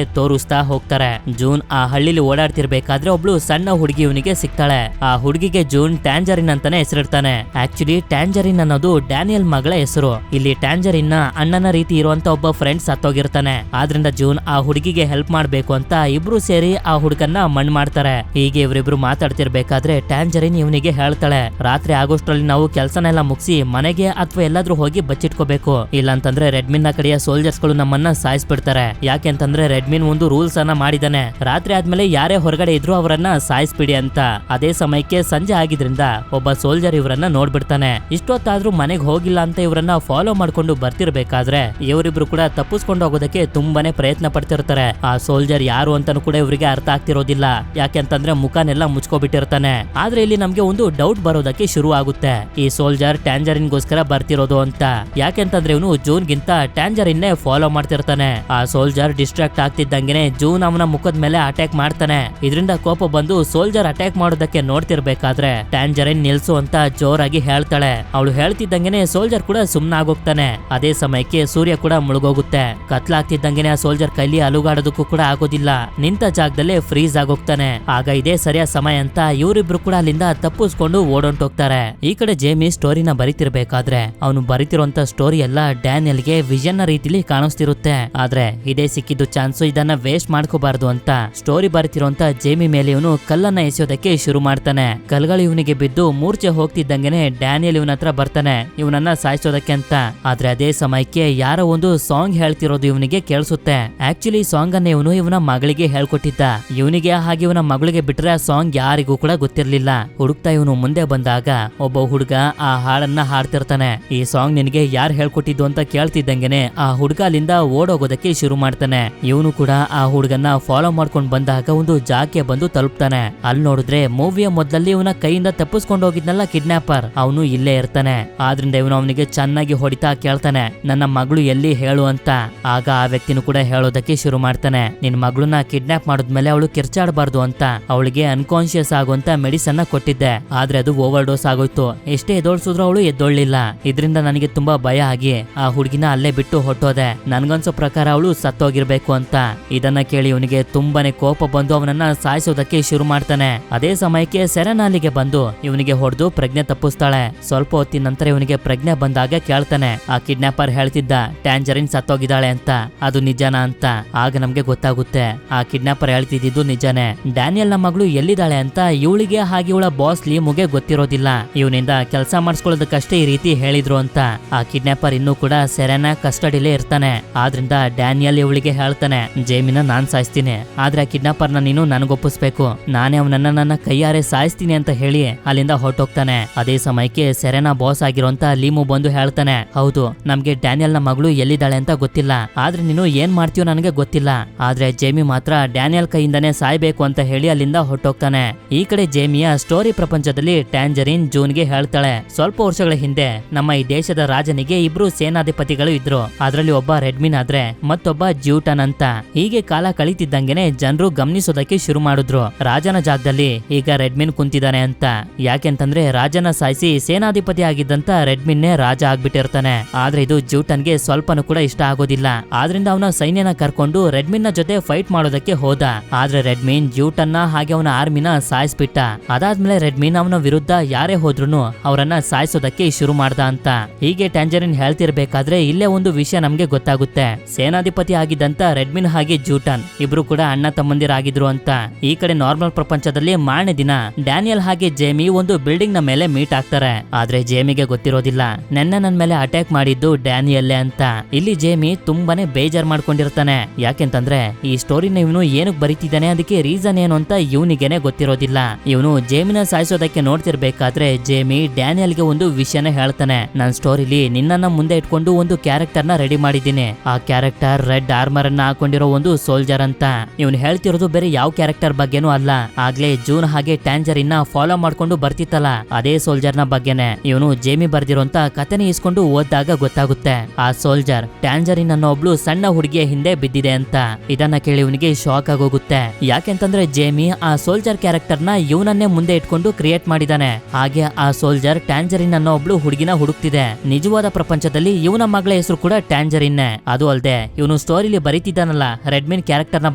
ತೋರಿಸ್ತಾ ಹೋಗ್ತಾರೆ. ಜೂನ್ ಆ ಹಳ್ಳಿಲಿ ಓಡಾಡ್ತಿರ್ಬೇಕಾದ್ರೆ ಒಬ್ಳು ಸಣ್ಣ ಹುಡುಗಿ ಇವನಿಗೆ ಸಿಗ್ತಾಳೆ. ಆ ಹುಡುಗಿಗೆ ಜೂನ್ ಟ್ಯಾಂಜರಿನ್ ಅಂತಾನೆ ಹೆಸರಿಡ್ತಾನೆ. ಆಕ್ಚುಲಿ ಟ್ಯಾಂಜರಿನ್ ಅನ್ನೋದು ಡ್ಯಾನಿಯಲ್ ಮಗಳ ಹೆಸರು. ಇಲ್ಲಿ ಟ್ಯಾಂಜರಿನ್ ನ ಅಣ್ಣನ ರೀತಿ ಇರುವಂತ ಒಬ್ಬ ಫ್ರೆಂಡ್ ಸತ್ತೋಗಿರ್ತಾನೆ. ಆದ್ರಿಂದ ಜೂನ್ ಆ ಹುಡುಗಿಗೆ ಹೆಲ್ಪ್ ಮಾಡ್ಬೇಕು ಅಂತ ಇಬ್ರು ಸೇರಿ ಆ ಹುಡುಗನ್ನ ಮಣ್ಣು ಮಾಡ್ತಾರೆ. ಹೀಗೆ ಇವರಿಬ್ರು ಮಾತಾಡ್ತಿರ್ಬೇಕಾದ್ರೆ ಟ್ಯಾಂಜರಿನ್ ಇವನಿಗೆ ಹೇಳ್ತಾಳೆ, ರಾತ್ರಿ ಆಗೋಷ್ಟ್ರಲ್ಲಿ ನಾವು ಕೆಲಸನೆಲ್ಲ ಮುಗಿಸಿ ಮನೆಗೆ ಅಥವಾ ಎಲ್ಲಾದ್ರೂ ಹೋಗಿ ಬಚ್ಚಿಟ್ಕೋಬೇಕು, ಇಲ್ಲಾಂತಂದ್ರೆ ರೆಡ್ಮಿನ್ ನ ಕಡೆಯ ಸೋಲ್ಜರ್ಸ್ ಗಳು ನಮ್ಮನ್ನ ಸಾಯಿಸ್ಬಿಡ್ತಾರೆ. ಯಾಕೆಂತಂದ್ರೆ ರೆಡ್ಮಿನ್ ಒಂದು ರೂಲ್ಸ್ ಅನ್ನ ಮಾಡಿದಾನೆ, ರಾತ್ರಿ ಆದ್ಮೇಲೆ ಯಾರೇ ಹೊರಗಡೆ ಇದ್ರು ಅವರನ್ನ ಸಾಯಿಸ್ಬಿಡಿ ಅಂತ. ಅದೇ ಸಮಯಕ್ಕೆ ಸಂಜೆ ಆಗಿದ್ರಿಂದ ಒಬ್ಬ ಸೋಲ್ಜರ್ ಇವರನ್ನ ನೋಡ್ಬಿಡ್ತಾನೆ. ಇಷ್ಟೊತ್ತಾದ್ರೂ ಮನೆಗೆ ಹೋಗಿಲ್ಲ ಅಂತ ಇವರನ್ನ ಫಾಲೋ ಮಾಡ್ಕೊಂಡು ಬರ್ತಿರ್ಬೇಕಾದ್ರೆ ಇವರಿಬ್ರು ಕೂಡ ತಪ್ಪಿಸ್ಕೊಂಡು ಹೋಗೋದಕ್ಕೆ ತುಂಬಾನೇ ಪ್ರಯತ್ನ ಪಡ್ತಿರ್ತಾರೆ. ಆ ಸೋಲ್ಜರ್ ಯಾರು ಅಂತಾನು ಕೂಡ ಇವರಿಗೆ ಅರ್ಥ ಆಗ್ತಿರೋದಿಲ್ಲ, ಯಾಕೆಂತಂದ್ರೆ ಮುಖನೆಲ್ಲ ಮುಚ್ಕೋಬಿಟ್ಟಿರ್ತಾನೆ. ಆದ್ರೆ ಇಲ್ಲಿ ನಮ್ಗೆ ಒಂದು ಡೌಟ್ ಬರೋದಕ್ಕೆ ಶುರು ಆಗುತ್ತೆ, ಈ ಸೋಲ್ಜರ್ ಟ್ಯಾಂಜರಿನ್ ಗೋಸ್ಕರ ಬರ್ತಿರೋದು ಅಂತ. ಯಾಕೆಂತಂದ್ರೆ ಇವನು ಜೂನ್ ಗಿಂತ ಟ್ಯಾಂಜರಿನ್ನೇ ಫಾಲೋ ಮಾಡ್ತಿರ್ತಾನೆ. ಆ ಸೋಲ್ಜರ್ ಡಿಸ್ಟ್ರಾಕ್ಟ್ ಆಗ್ತಿದ್ದಂಗೆನೆ ಜೂನ್ ಅವನ ಮುಖದ ಮೇಲೆ ಅಟ್ಯಾಕ್ ಮಾಡ್ತಾನೆ. ಇದರಿಂದ ಕೋಪ ಬಂದು ಸೋಲ್ಜರ್ ಅಟ್ಯಾಕ್ ಮಾಡೋದಕ್ಕೆ ನೋಡ್ತಿರ್ಬೇಕಾದ್ರೆ ಟ್ಯಾಂಜರಿನ್ ನಿಲ್ಸು ಅಂತ ಜೋರಾಗಿ ಹೇಳ್ತಾಳೆ. ಅವಳು ಹೇಳ್ತಿದ್ದಂಗೆನೆ ಸೋಲ್ಜರ್ ಕೂಡ ಸುಮ್ನಾಗೋಗ್ತಾನೆ. ಅದೇ ಸಮಯಕ್ಕೆ ಸೂರ್ಯ ಕೂಡ ಮುಳುಗೋಗುತ್ತೆ. ಕತ್ಲಾಗ್ತಿದ್ದಂಗೆನೆ ಆ ಸೋಲ್ಜರ್ ಕೈಲಿ ಅಲುಗಾಡೋದಕ್ಕೂ ಕೂಡ ಆಗೋದಿಲ್ಲ, ನಿಂತ ಜಾಗದಲ್ಲೇ ಫ್ರೀಸ್ ಆಗೋಗ್ತಾನೆ. ಆಗ ಇದೇ ಸರಿಯಾದ ಸಮಯ ಅಂತ ಇವರಿಬ್ರು ಕೂಡ ಅಲ್ಲಿಂದ ತಪ್ಪಿಸ್ಕೊಂಡು ಓಡೊಂಟೋಗ್ತಾರೆ. ಈ ಕಡೆ ಜೇಮಿ ಸ್ಟೋರಿನ ಬರಿತಿರ್ಬೇಕಾದ್ರೆ ಅವನು ಬರಿತಿರುವಂತ ಸ್ಟೋರಿ ಎಲ್ಲ ಡ್ಯಾನಿಯಲ್ಗೆ ವಿಷನ್ ರೀತಿಲಿ ಕಾಣಿಸ್ತಿರುತ್ತೆ. ಆದ್ರೆ ಇದೇ ಸಿಕ್ಕಿದ್ದು ಚಾನ್ಸು, ಇದನ್ನ ವೇಸ್ಟ್ ಮಾಡ್ಕೋಬಾರ್ದು ಅಂತ ಸ್ಟೋರಿ ಬರಿತಿರುವಂತ ಜೇಮಿ ಮೇಲೆ ಇವನು ಕಲ್ಲನ್ನ ಎಸೆಯೋದಕ್ಕೆ ಶುರು ಮಾಡ್ತಾನೆ. ಕಲ್ಗಳು ಇವನಿಗೆ ಬಿದ್ದು ಮೂರ್ಛೆ ಹೋಗ್ತಿದ್ದಂಗೆನೆ ಡ್ಯಾನಿಯಲ್ ಇವನ ಹತ್ರ ಬರ್ತಾನೆ ಇವನನ್ನ ಸಾಯಿಸೋದಕ್ಕೆ ಅಂತ. ಆದ್ರೆ ಅದೇ ಸಮಯಕ್ಕೆ ಯಾರೋ ಒಂದು ಸಾಂಗ್ ಹೇಳ್ತಿರೋದು ಇವನಿಗೆ ಕೇಳಿಸುತ್ತೆ. ಆಕ್ಚುಲಿ ಸಾಂಗ್ ಅನ್ನ ಇವನು ಇವನ ಮಗಳಿಗೆ ಹೇಳ್ಕೊಟ್ಟಿದ್ದ. ಇವನಿಗೆ ಹಾಗೆ ಇವನ ಮಗಳಿಗೆ ಬಿಟ್ರೆ ಆ ಸಾಂಗ್ ಯಾರಿಗೂ ಕೂಡ ಗೊತ್ತಿರ್ಲಿಲ್ಲ. ಹುಡುಕ್ತಾ ಇವನು ಮುಂದೆ ಬಂದಾಗ ಒಬ್ಬ ಹುಡುಗ ಆ ಹಾಡನ್ನ ಹಾಡ್ತಿರ್ತಾನೆ. ಈ ಸಾಂಗ್ ನಿನಗೆ ಯಾರು ಹೇಳ್ಕೊಟ್ಟಿದ್ದು ಅಂತ ಕೇಳ್ತಿದ್ದಂಗೆನೆ ಆ ಹುಡುಗ ಅಲ್ಲಿಂದ ಓಡೋಗೋದಕ್ಕೆ ಶುರು ಮಾಡ್ತಾನೆ. ಇವನು ಕೂಡ ಆ ಹುಡುಗನ್ನ ಫಾಲೋ ಮಾಡ್ಕೊಂಡ್ ಬಂದಾಗ ಒಂದು ಜಾಗಕ್ಕೆ ಬಂದು ತಲುಪ್ತಾನೆ. ಅಲ್ಲಿ ನೋಡಿದ್ರೆ ಮೂವಿಯ ಮೊದಲಲ್ಲಿ ಇವನ ಕೈಯಿಂದ ತಪ್ಪಿಸ್ಕೊಂಡು ಹೋಗಿದ್ನಲ್ಲ ಕಿಡ್ನಾಪರ್, ಅವನು ಇಲ್ಲೇ ಇರ್ತಾನೆ. ಆದ್ರಿಂದ ಇವನು ಅವನಿಗೆ ಚೆನ್ನಾಗಿ ಹೊಡಿತಾ ಕೇಳ್ತಾನೆ, ನನ್ನ ಮಗಳು ಎಲ್ಲಿ ಹೇಳು ಅಂತ. ಆಗ ಆ ವ್ಯಕ್ತಿನೂ ಕೂಡ ಹೇಳೋದಕ್ಕೆ ಶುರು ಮಾಡ್ತಾನೆ, ನಿನ್ ಮಗಳನ್ನ ಕಿಡ್ನಾಪ್ ಮಾಡಿದ್ಮೇಲೆ ಅವಳು ಕಿರ್ಚಾಡಬಾರ್ದು ಅಂತ ಅವಳಿಗೆ ಅನ್ಕಾನ್ಶಿಯಸ್ ಆಗುವಂತ ಮೆಡಿಸನ್ ಕೊಟ್ಟಿದ್ದೆ. ಆದ್ರೆ ಅದು ಓವರ್ ಡೋಸ್ ಆಗೋಯ್ತು. ಎಷ್ಟೇ ಎದ್ದೋಳ್ಸಿದ್ರು ಅವಳು ಎದ್ದೊಳ್ಳಿಲ್ಲ. ಇದರಿಂದ ನನಗೆ ತುಂಬಾ ಭಯ ಆಗಿ ಆ ಹುಡುಗಿನ ಅಲ್ಲೇ ಬಿಟ್ಟು ಹೊಟ್ಟೋದೆ. ನನ್ಗನ್ಸೋ ಪ್ರಕಾರ ಅವಳು ಸತ್ತೋಗಿರ್ಬೇಕು ಅಂತ. ಇದನ್ನ ಕೇಳಿ ಇವನಿಗೆ ತುಂಬಾನೇ ಕೋಪ ಬಂದು ಅವನನ್ನ ಸಾಯಿಸೋದಕ್ಕೆ ಶುರು ಮಾಡ್ತಾನೆ. ಅದೇ ಸಮಯಕ್ಕೆ ಸೆರೆನಾ ಅಲ್ಲಿಗೆ ಬಂದು ಇವನಿಗೆ ಹೊಡೆದು ಪ್ರಜ್ಞೆ ತಪ್ಪಿಸ್ತಾಳೆ. ಸ್ವಲ್ಪ ಹೊತ್ತಿನ ನಂತರ ಇವನಿಗೆ ಪ್ರಜ್ಞೆ ಬಂದಾಗ ಕೇಳ್ತಾನೆ, ಆ ಕಿಡ್ನಾಪರ್ ಹೇಳ್ತಿದ್ದ ಟ್ಯಾಂಜರಿನ್ ಸತ್ತೋಗಿದ್ದಾಳೆ ಅಂತ, ಅದು ನಿಜನಾ ಅಂತ. ಆಗ ನಮ್ಗೆ ಗೊತ್ತಾಗುತ್ತೆ ಆ ಕಿಡ್ನಾಪರ್ ಹೇಳ್ತಿದ್ದು ನಿಜಾನೇ. ಡ್ಯಾನಿಯಲ್ ನ ಮಗಳು ಎಲ್ಲಿದ್ದಾಳೆ ಅಂತ ಇವಳಿಗೆ ಹಾಗೆ ಇವಳ ಬಾಸ್ ಲೀಮುಗೆ ಗೊತ್ತಿರೋದಿಲ್ಲ. ಇವನಿಂದ ಕೆಲಸ ಮಾಡಿಸ್ಕೊಳ್ಳೋದಕ್ಕಷ್ಟೇ ಈ ರೀತಿ ಹೇಳಿದ್ರು ಅಂತ. ಆ ಕಿಡ್ನಾಪರ್ ಇನ್ನೂ ಕೂಡ ಸೆರೆನಾ ಕಸ್ಟಡಿಲೇ ಇರ್ತಾನೆ. ಆದ್ರಿಂದ ಡ್ಯಾನಿಯಲ್ ಇವಳಿಗೆ ಹೇಳ್ತಾನೆ, ಜೇಮಿನ ನಾನ್ ಸಾಯಿಸ್ತೀನಿ, ಆದ್ರೆ ಆ ಕಿಡ್ನಾಪರ್ನ ನೀನು ನನಗೊಪ್ಪಿಸ್ಬೇಕು, ನಾನೇ ಅವನನ್ನ ನನ್ನ ಕೈಯಾರೆ ಸಾಯಿಸ್ತೀನಿ ಅಂತ ಹೇಳಿ ಅಲ್ಲಿಂದ ಹೊರಟೋಗ್ತಾನೆ. ಅದೇ ಸಮಯಕ್ಕೆ ಸೆರೆನಾ ಬಾಸ್ ಆಗಿರೋಂತ ಲೀಮು ಬಂದು ಹೇಳ್ತಾನೆ, ಹೌದು ನಮ್ಗೆ ಡ್ಯಾನಿಯಲ್ ನ ಮಗಳು ಎಲ್ಲಿದ್ದಾಳೆ ಅಂತ ಗೊತ್ತಿಲ್ಲ, ಆದ್ರೆ ನೀನು ಏನ್ ಮಾಡ್ತೀಯೋ ನನಗೆ ಗೊತ್ತಿಲ್ಲ, ಆದ್ರೆ ಜೇಮಿ ಮಾತ್ರ ಡ್ಯಾನಿಯಲ್ ಕೈಯಿಂದಾನೆ ಸಾಯ್ಬೇಕು ಅಂತ ಹೇಳಿ ಅಲ್ಲಿಂದ ಹೊರಟೋಗ್ತಾನೆ. ಈ ಕಡೆ ಜೇಮಿಯ ಸ್ಟೋರಿ ಪ್ರಪಂಚದಲ್ಲಿ ಟ್ಯಾಂಜರಿನ್ ಜೂನ್ಗೆ ಹೇಳ್ತಾಳೆ, ಸ್ವಲ್ಪ ವರ್ಷಗಳ ಹಿಂದೆ ನಮ್ಮ ಈ ದೇಶದ ರಾಜನಿಗೆ ಇಬ್ರು ಸೇನಾಧಿಪತಿಗಳು ಇದ್ರು. ಅದರಲ್ಲಿ ಒಬ್ಬ ರೆಡ್ಮಿನ್ ಆದ್ರೆ ಮತ್ತೊಬ್ಬ ಜ್ಯೂಟನ್ ಅಂತ. ಹೀಗೆ ಕಾಲ ಕಳೀತಿದ್ದಂಗೆನೆ ಜನರು ಗಮನಿಸೋದಕ್ಕೆ ಶುರು ಮಾಡಿದ್ರು, ರಾಜನ ಜಾಗದಲ್ಲಿ ಈಗ ರೆಡ್ಮಿನ್ ಕುಂತಿದ್ದಾನೆ ಅಂತ. ಯಾಕೆಂತಂದ್ರೆ ರಾಜನ ಸಾಯಿಸಿ ಸೇನಾಧಿಪತಿ ಆಗಿದ್ದಂತ ರೆಡ್ಮಿನ್ನೇ ರಾಜ ಆಗ್ಬಿಟ್ಟಿರ್ತಾನೆ. ಆದ್ರೆ ಇದು ಜ್ಯೂಟನ್ಗೆ ಸ್ವಲ್ಪನೂ ಕೂಡ ಇಷ್ಟ ಆಗೋದಿಲ್ಲ. ಆದ್ರಿಂದ ಅವನ ಸೈನ್ಯನ ಕರ್ಕೊಂಡು ರೆಡ್ಮಿನ್ ನ ಜೊತೆ ಫೈಟ್ ಮಾಡೋದಕ್ಕೆ ಹೋದ. ಆದ್ರೆ ರೆಡ್ಮಿನ್ ಜ್ಯೂಟನ್ ನ ಹಾಗೆ ಅವನ ಆರ್ಮಿನ ಸಾಯಿಸ್ಬಿಟ್ಟ. ಅದಾದ್ಮೇಲೆ ರೆಡ್ಮಿನ್ ಅವನ ವಿರುದ್ಧ ಯಾರೇ ಹೋದ್ರುನು ಅವರನ್ನ ಸಾಯಿಸೋದಕ್ಕೆ ಶುರು ಮಾಡ್ದ ಅಂತ. ಹೀಗೆ ಟ್ಯಾಂಜರಿನ್ ಹೇಳ್ತಿರ್ಬೇಕಾದ್ರೆ ಇಲ್ಲೇ ಒಂದು ವಿಷಯ ನಮ್ಗೆ ನಮ್ಗೆ ಗೊತ್ತಾಗುತ್ತೆ ಸೇನಾಧಿಪತಿ ಆಗಿದ್ದಂತ ರೆಡ್ಮಿನ್ ಹಾಗೆ ಜೂಟಾನ್ ಇಬ್ರು ಕೂಡ ಅಣ್ಣ ತಮ್ಮಂದಿರಾಗಿದ್ರು ಅಂತ. ಈ ಕಡೆ ನಾರ್ಮಲ್ ಪ್ರಪಂಚದಲ್ಲಿ ಮಾರನೇ ದಿನ ಡ್ಯಾನಿಯಲ್ ಹಾಗೆ ಜೇಮಿ ಒಂದು ಬಿಲ್ಡಿಂಗ್ ನ ಮೇಲೆ ಮೀಟ್ ಆಗ್ತಾರೆ. ಆದ್ರೆ ಜೇಮಿಗೆ ಗೊತ್ತಿರೋದಿಲ್ಲ ನೆನ್ನೆ ನನ್ ಮೇಲೆ ಅಟ್ಯಾಕ್ ಮಾಡಿದ್ದು ಡ್ಯಾನಿಯಲ್ಲೇ ಅಂತ. ಇಲ್ಲಿ ಜೇಮಿ ತುಂಬಾನೇ ಬೇಜಾರ್ ಮಾಡ್ಕೊಂಡಿರ್ತಾನೆ. ಯಾಕೆಂತಂದ್ರೆ ಈ ಸ್ಟೋರಿನ ಇವನು ಏನಕ್ಕೆ ಬರೀತಿದ್ದಾನೆ, ಅದಕ್ಕೆ ರೀಸನ್ ಏನು ಅಂತ ಇವನಿಗೇನೆ ಗೊತ್ತಿರೋದಿಲ್ಲ. ಇವನು ಜೇಮಿನ ಸಾಯಿಸೋದಕ್ಕೆ ನೋಡ್ತಿರ್ಬೇಕಾದ್ರೆ ಜೇಮಿ ಡ್ಯಾನಿಯಲ್ಗೆ ಒಂದು ವಿಷಯನ ಹೇಳ್ತಾನೆ. ನನ್ ಸ್ಟೋರಿಲಿ ನಿನ್ನನ್ನ ಮುಂದೆ ಇಟ್ಕೊಂಡು ಒಂದು ಕ್ಯಾರೆಕ್ಟರ್ ನ ರೆಡಿ ಮಾಡಿದ್ದೀನಿ. ಆ ಕ್ಯಾರೆಕ್ಟರ್ ರೆಡ್ ಆರ್ಮರ್ ಅನ್ನ ಹಾಕೊಂಡಿರೋ ಒಂದು ಸೋಲ್ಜರ್ ಅಂತ. ಇವನು ಹೇಳ್ತಿರೋದು ಬೇರೆ ಯಾವ ಕ್ಯಾರೆಕ್ಟರ್ ಬಗ್ಗೆನೂ ಅಲ್ಲ. ಆಗ್ಲೇ ಜೂನ್ ಹಾಗೆ ಟ್ಯಾಂಜರಿನ್ ನ ಫಾಲೋ ಮಾಡ್ಕೊಂಡು ಬರ್ತಿತ್ತಲ್ಲ ಅದೇ ಸೋಲ್ಜರ್ ನ ಬಗ್ಗೆನೆ. ಇವನು ಜೇಮಿ ಬರ್ದಿರೋಂತ ಕಥೆನ ಇಸ್ಕೊಂಡು ಓದಿದಾಗ ಗೊತ್ತಾಗುತ್ತೆ ಆ ಸೋಲ್ಜರ್ ಟ್ಯಾಂಜರಿನ್ ಅನ್ನೋ ಒಬ್ಳು ಸಣ್ಣ ಹುಡುಗಿಯ ಹಿಂದೆ ಬಿದ್ದಿದೆ ಅಂತ. ಇದನ್ನ ಕೇಳಿ ಇವನಿಗೆ ಶಾಕ್ ಆಗೋಗುತ್ತೆ. ಯಾಕೆಂತಂದ್ರೆ ಜೇಮಿ ಆ ಸೋಲ್ಜರ್ ಕ್ಯಾರೆಕ್ಟರ್ ನ ಇವನನ್ನೇ ಮುಂದೆ ಇಟ್ಕೊಂಡು ಕ್ರಿಯೇಟ್ ಮಾಡಿದಾನೆ. ಹಾಗೆ ಆ ಸೋಲ್ಜರ್ ಟ್ಯಾಂಜರಿನ್ ಅನ್ನೋ ಒಬ್ಳು ಹುಡುಗಿನ ಹುಡುಕ್ತಿದೆ. ನಿಜವಾದ ಪ್ರಪಂಚದಲ್ಲಿ ಇವನ ಮಗಳ ಹೆಸರು ಕೂಡ ಟ್ಯಾಂಜರಿನ್ನೇ. ಅದು ಅಲ್ಲದೆ ಇವನು ಸ್ಟೋರಿಲಿ ಬರೀತಿದ್ದಾನಲ್ಲ ರೆಡ್ಮಿನ್ ಕ್ಯಾರೆಕ್ಟರ್ ನ